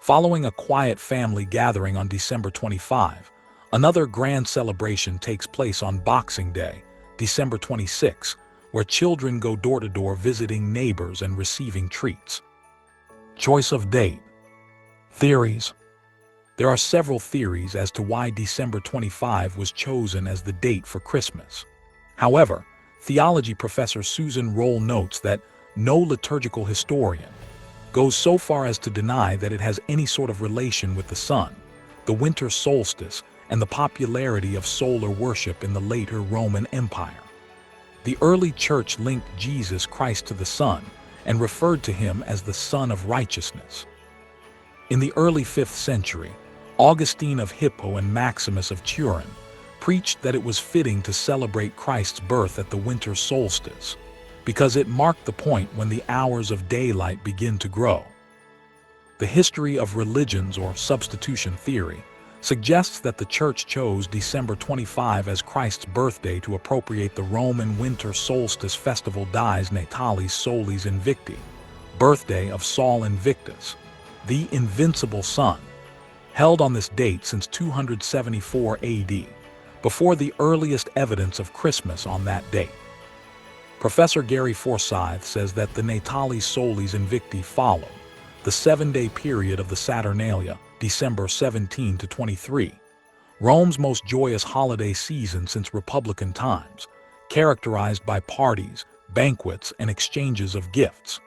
Following a quiet family gathering on December 25, another grand celebration takes place on Boxing Day, December 26, where children go door-to-door visiting neighbors and receiving treats. Choice of date. Theories. There are several theories as to why December 25 was chosen as the date for Christmas. However, theology professor Susan Roll notes that no liturgical historian goes so far as to deny that it has any sort of relation with the sun, the winter solstice, and the popularity of solar worship in the later Roman Empire. The early church linked Jesus Christ to the sun and referred to him as the Son of Righteousness. In the early 5th century, Augustine of Hippo and Maximus of Turin preached that it was fitting to celebrate Christ's birth at the winter solstice, because it marked the point when the hours of daylight begin to grow. The history of religions or substitution theory suggests that the Church chose December 25 as Christ's birthday to appropriate the Roman winter solstice festival Dies Natalis Solis Invicti, birthday of Sol Invictus, the invincible sun, held on this date since 274 AD, before the earliest evidence of Christmas on that date. Professor Gary Forsyth says that the Natalis Solis Invicti followed the 7-day period of the Saturnalia, December 17 to 23, Rome's most joyous holiday season since Republican times, characterized by parties, banquets, and exchanges of gifts.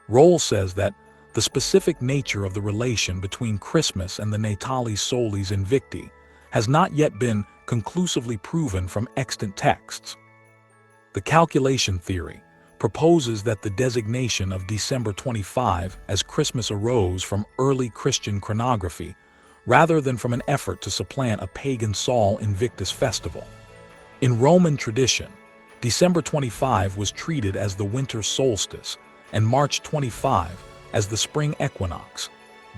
Roll says that the specific nature of the relation between Christmas and the Natalis Solis Invicti has not yet been conclusively proven from extant texts. The calculation theory proposes that the designation of December 25 as Christmas arose from early Christian chronography rather than from an effort to supplant a pagan Sol Invictus festival. In Roman tradition, December 25 was treated as the winter solstice and March 25 as the spring equinox,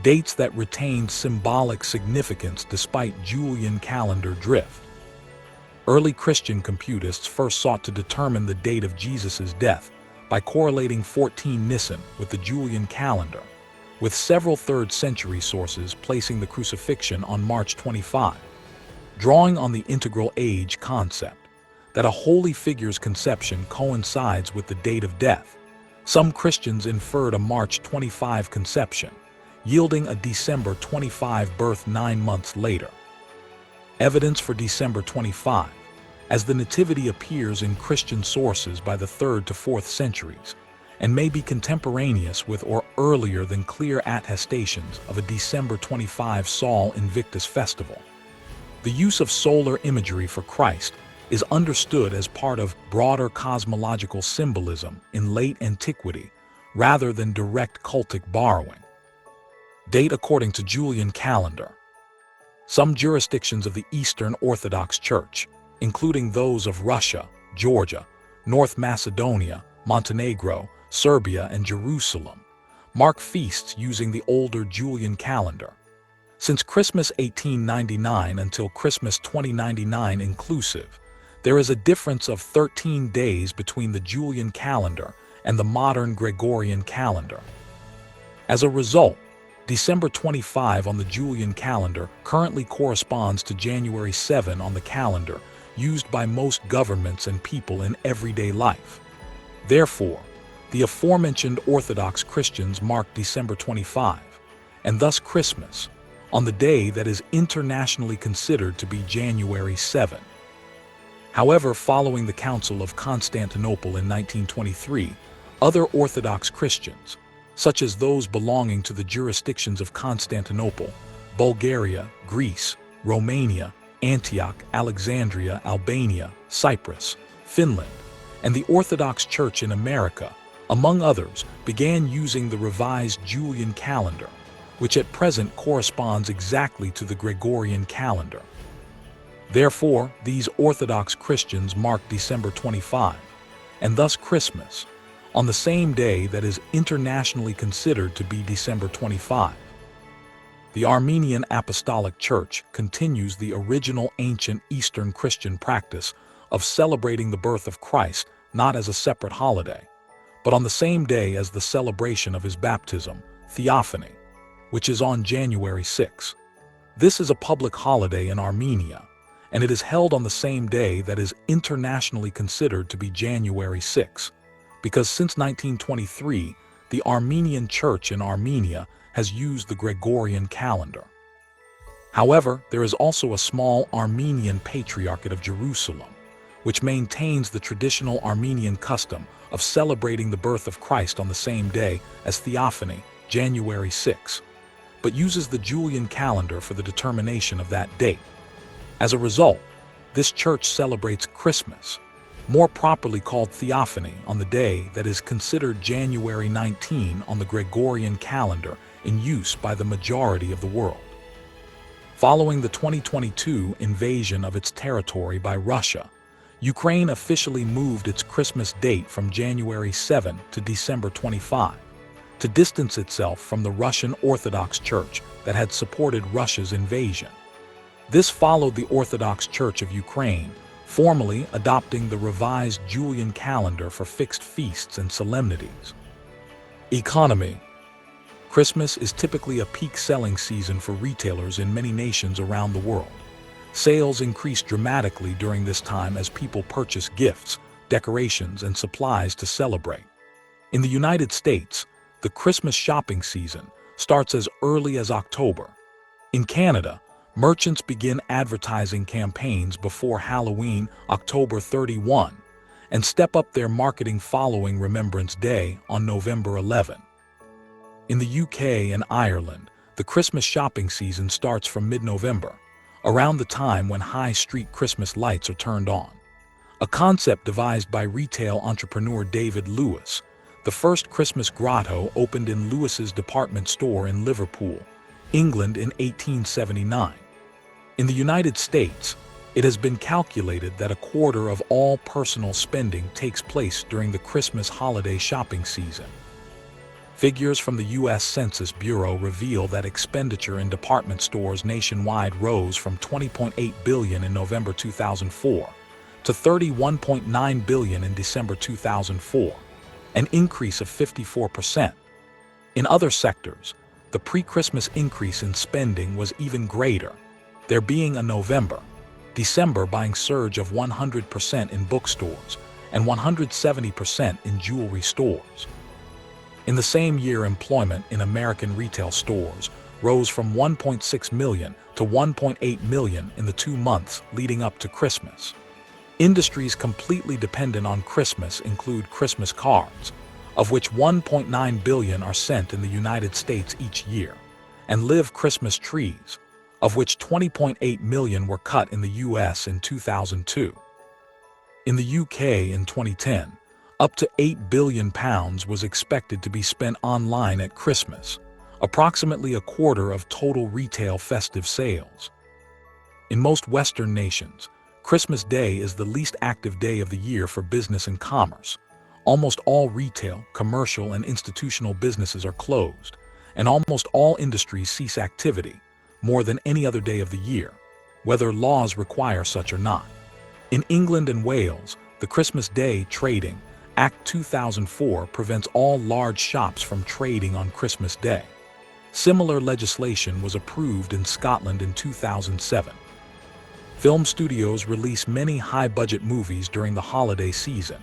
dates that retained symbolic significance despite Julian calendar drift. Early Christian computists first sought to determine the date of Jesus' death by correlating 14 Nisan with the Julian calendar, with several 3rd century sources placing the crucifixion on March 25, drawing on the integral age concept, that a holy figure's conception coincides with the date of death. Some Christians inferred a March 25 conception, yielding a December 25 birth 9 months later. Evidence for December 25, as the Nativity appears in Christian sources by the 3rd to 4th centuries, and may be contemporaneous with or earlier than clear attestations of a December 25 Sol Invictus festival. The use of solar imagery for Christ is understood as part of broader cosmological symbolism in late antiquity rather than direct cultic borrowing. Date according to Julian calendar. Some jurisdictions of the Eastern Orthodox Church, including those of Russia, Georgia, North Macedonia, Montenegro, Serbia, and Jerusalem, mark feasts using the older Julian calendar. Since Christmas 1899 until Christmas 2099 inclusive, there is a difference of 13 days between the Julian calendar and the modern Gregorian calendar. As a result, December 25 on the Julian calendar currently corresponds to January 7 on the calendar used by most governments and people in everyday life. Therefore, the aforementioned Orthodox Christians mark December 25, and thus Christmas, on the day that is internationally considered to be January 7. However, following the Council of Constantinople in 1923, other Orthodox Christians, such as those belonging to the jurisdictions of Constantinople, Bulgaria, Greece, Romania, Antioch, Alexandria, Albania, Cyprus, Finland, and the Orthodox Church in America, among others, began using the revised Julian calendar, which at present corresponds exactly to the Gregorian calendar. Therefore, these Orthodox Christians mark December 25, and thus Christmas, on the same day that is internationally considered to be December 25. The Armenian Apostolic Church continues the original ancient Eastern Christian practice of celebrating the birth of Christ not as a separate holiday, but on the same day as the celebration of his baptism, Theophany, which is on January 6. This is a public holiday in Armenia, and it is held on the same day that is internationally considered to be January 6, because since 1923, the Armenian Church in Armenia has used the Gregorian calendar. However, there is also a small Armenian Patriarchate of Jerusalem, which maintains the traditional Armenian custom of celebrating the birth of Christ on the same day as Theophany, January 6, but uses the Julian calendar for the determination of that date. As a result, this church celebrates Christmas, more properly called Theophany, on the day that is considered January 19 on the Gregorian calendar in use by the majority of the world. Following the 2022 invasion of its territory by Russia, Ukraine officially moved its Christmas date from January 7 to December 25, to distance itself from the Russian Orthodox Church that had supported Russia's invasion. This followed the Orthodox Church of Ukraine, formally adopting the revised Julian calendar for fixed feasts and solemnities. Economy. Christmas is typically a peak selling season for retailers in many nations around the world. Sales increase dramatically during this time as people purchase gifts, decorations, and supplies to celebrate. In the United States, the Christmas shopping season starts as early as October. In Canada, merchants begin advertising campaigns before Halloween, October 31, and step up their marketing following Remembrance Day on November 11. In the UK and Ireland, the Christmas shopping season starts from mid-November, around the time when high street Christmas lights are turned on. A concept devised by retail entrepreneur David Lewis, the first Christmas grotto opened in Lewis's department store in Liverpool, England in 1879. In the United States, it has been calculated that a quarter of all personal spending takes place during the Christmas holiday shopping season. Figures from the U.S. Census Bureau reveal that expenditure in department stores nationwide rose from $20.8 billion in November 2004 to $31.9 billion in December 2004, an increase of 54%. In other sectors, the pre-Christmas increase in spending was even greater, there being a November, December buying surge of 100% in bookstores and 170% in jewelry stores. In the same year, employment in American retail stores rose from 1.6 million to 1.8 million in the 2 months leading up to Christmas. Industries completely dependent on Christmas include Christmas cards, of which 1.9 billion are sent in the United States each year, and live Christmas trees, of which 20.8 million were cut in the US in 2002. In the UK in 2010, up to £8 billion was expected to be spent online at Christmas, approximately a quarter of total retail festive sales. In most Western nations, Christmas Day is the least active day of the year for business and commerce. Almost all retail, commercial, and institutional businesses are closed, and almost all industries cease activity, more than any other day of the year, whether laws require such or not. In England and Wales, the Christmas Day Trading Act 2004 prevents all large shops from trading on Christmas Day. Similar legislation was approved in Scotland in 2007. Film studios release many high-budget movies during the holiday season,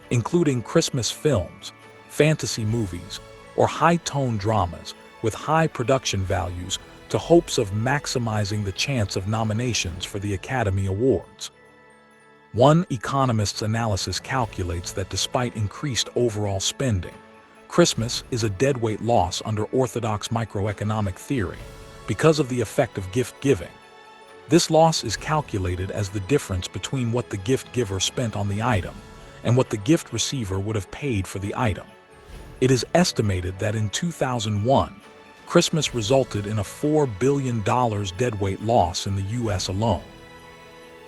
including Christmas films, fantasy movies, or high-tone dramas with high production values to hopes of maximizing the chance of nominations for the Academy Awards. One economist's analysis calculates that despite increased overall spending, Christmas is a deadweight loss under orthodox microeconomic theory because of the effect of gift giving. This loss is calculated as the difference between what the gift giver spent on the item and what the gift receiver would have paid for the item. It is estimated that in 2001, Christmas resulted in a $4 billion deadweight loss in the US alone.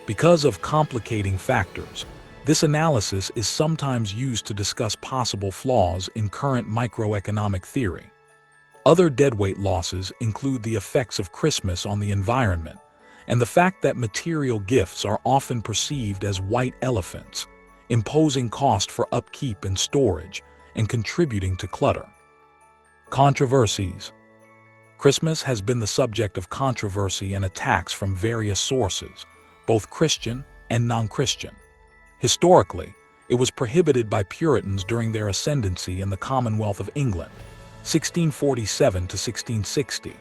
Because of complicating factors, this analysis is sometimes used to discuss possible flaws in current microeconomic theory. Other deadweight losses include the effects of Christmas on the environment and the fact that material gifts are often perceived as white elephants, imposing cost for upkeep and storage and contributing to clutter. Controversies. Christmas has been the subject of controversy and attacks from various sources, both Christian and non-Christian. Historically, it was prohibited by Puritans during their ascendancy in the Commonwealth of England, 1647 to 1660,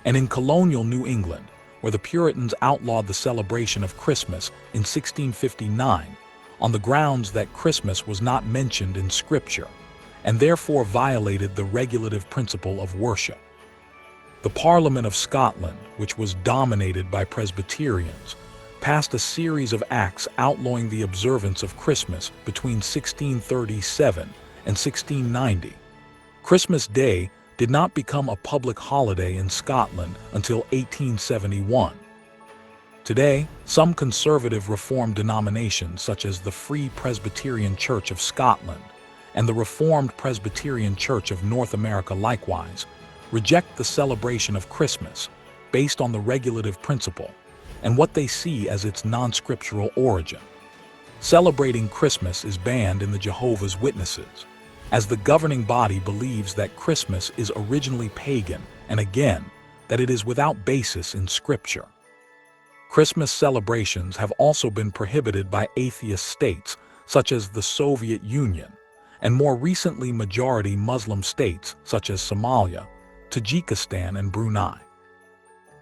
and in colonial New England, where the Puritans outlawed the celebration of Christmas in 1659 on the grounds that Christmas was not mentioned in Scripture and therefore violated the regulative principle of worship. The Parliament of Scotland, which was dominated by Presbyterians, passed a series of acts outlawing the observance of Christmas between 1637 and 1690. Christmas Day did not become a public holiday in Scotland until 1871. Today, some conservative Reformed denominations such as the Free Presbyterian Church of Scotland and the Reformed Presbyterian Church of North America likewise reject the celebration of Christmas based on the regulative principle and what they see as its non-scriptural origin. Celebrating Christmas is banned in the Jehovah's Witnesses, as the governing body believes that Christmas is originally pagan and again, that it is without basis in Scripture. Christmas celebrations have also been prohibited by atheist states such as the Soviet Union, and more recently majority Muslim states such as Somalia, Tajikistan, and Brunei.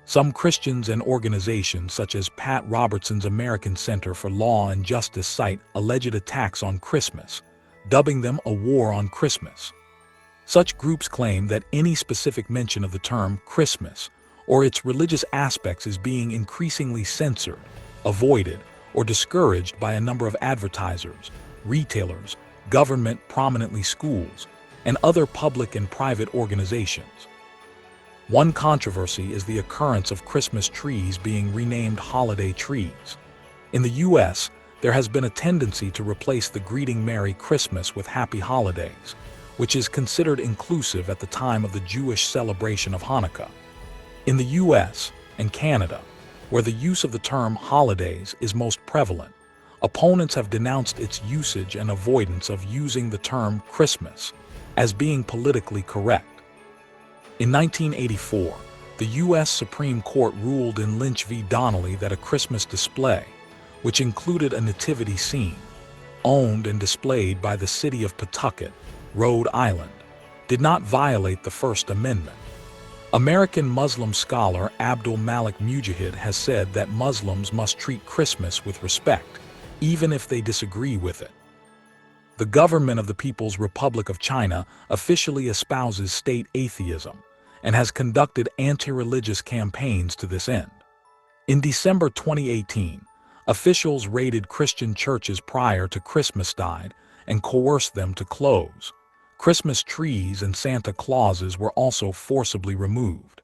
Some Christians and organizations such as Pat Robertson's American Center for Law and Justice cite alleged attacks on Christmas, dubbing them a war on Christmas. Such groups claim that any specific mention of the term Christmas or its religious aspects is being increasingly censored, avoided, or discouraged by a number of advertisers, retailers, government, prominently schools, and other public and private organizations. One controversy is the occurrence of Christmas trees being renamed holiday trees. In the U.S., there has been a tendency to replace the greeting Merry Christmas with Happy Holidays, which is considered inclusive at the time of the Jewish celebration of Hanukkah. In the U.S. and Canada, where the use of the term holidays is most prevalent, opponents have denounced its usage and avoidance of using the term Christmas as being politically correct. In 1984, the U.S. Supreme Court ruled in Lynch v. Donnelly that a Christmas display, which included a nativity scene, owned and displayed by the city of Pawtucket, Rhode Island, did not violate the First Amendment. American Muslim scholar Abdul Malik Mujahid has said that Muslims must treat Christmas with respect, even if they disagree with it. The government of the People's Republic of China officially espouses state atheism and has conducted anti-religious campaigns to this end. In December 2018, officials raided Christian churches prior to Christmastide and coerced them to close. Christmas trees and Santa Clauses were also forcibly removed.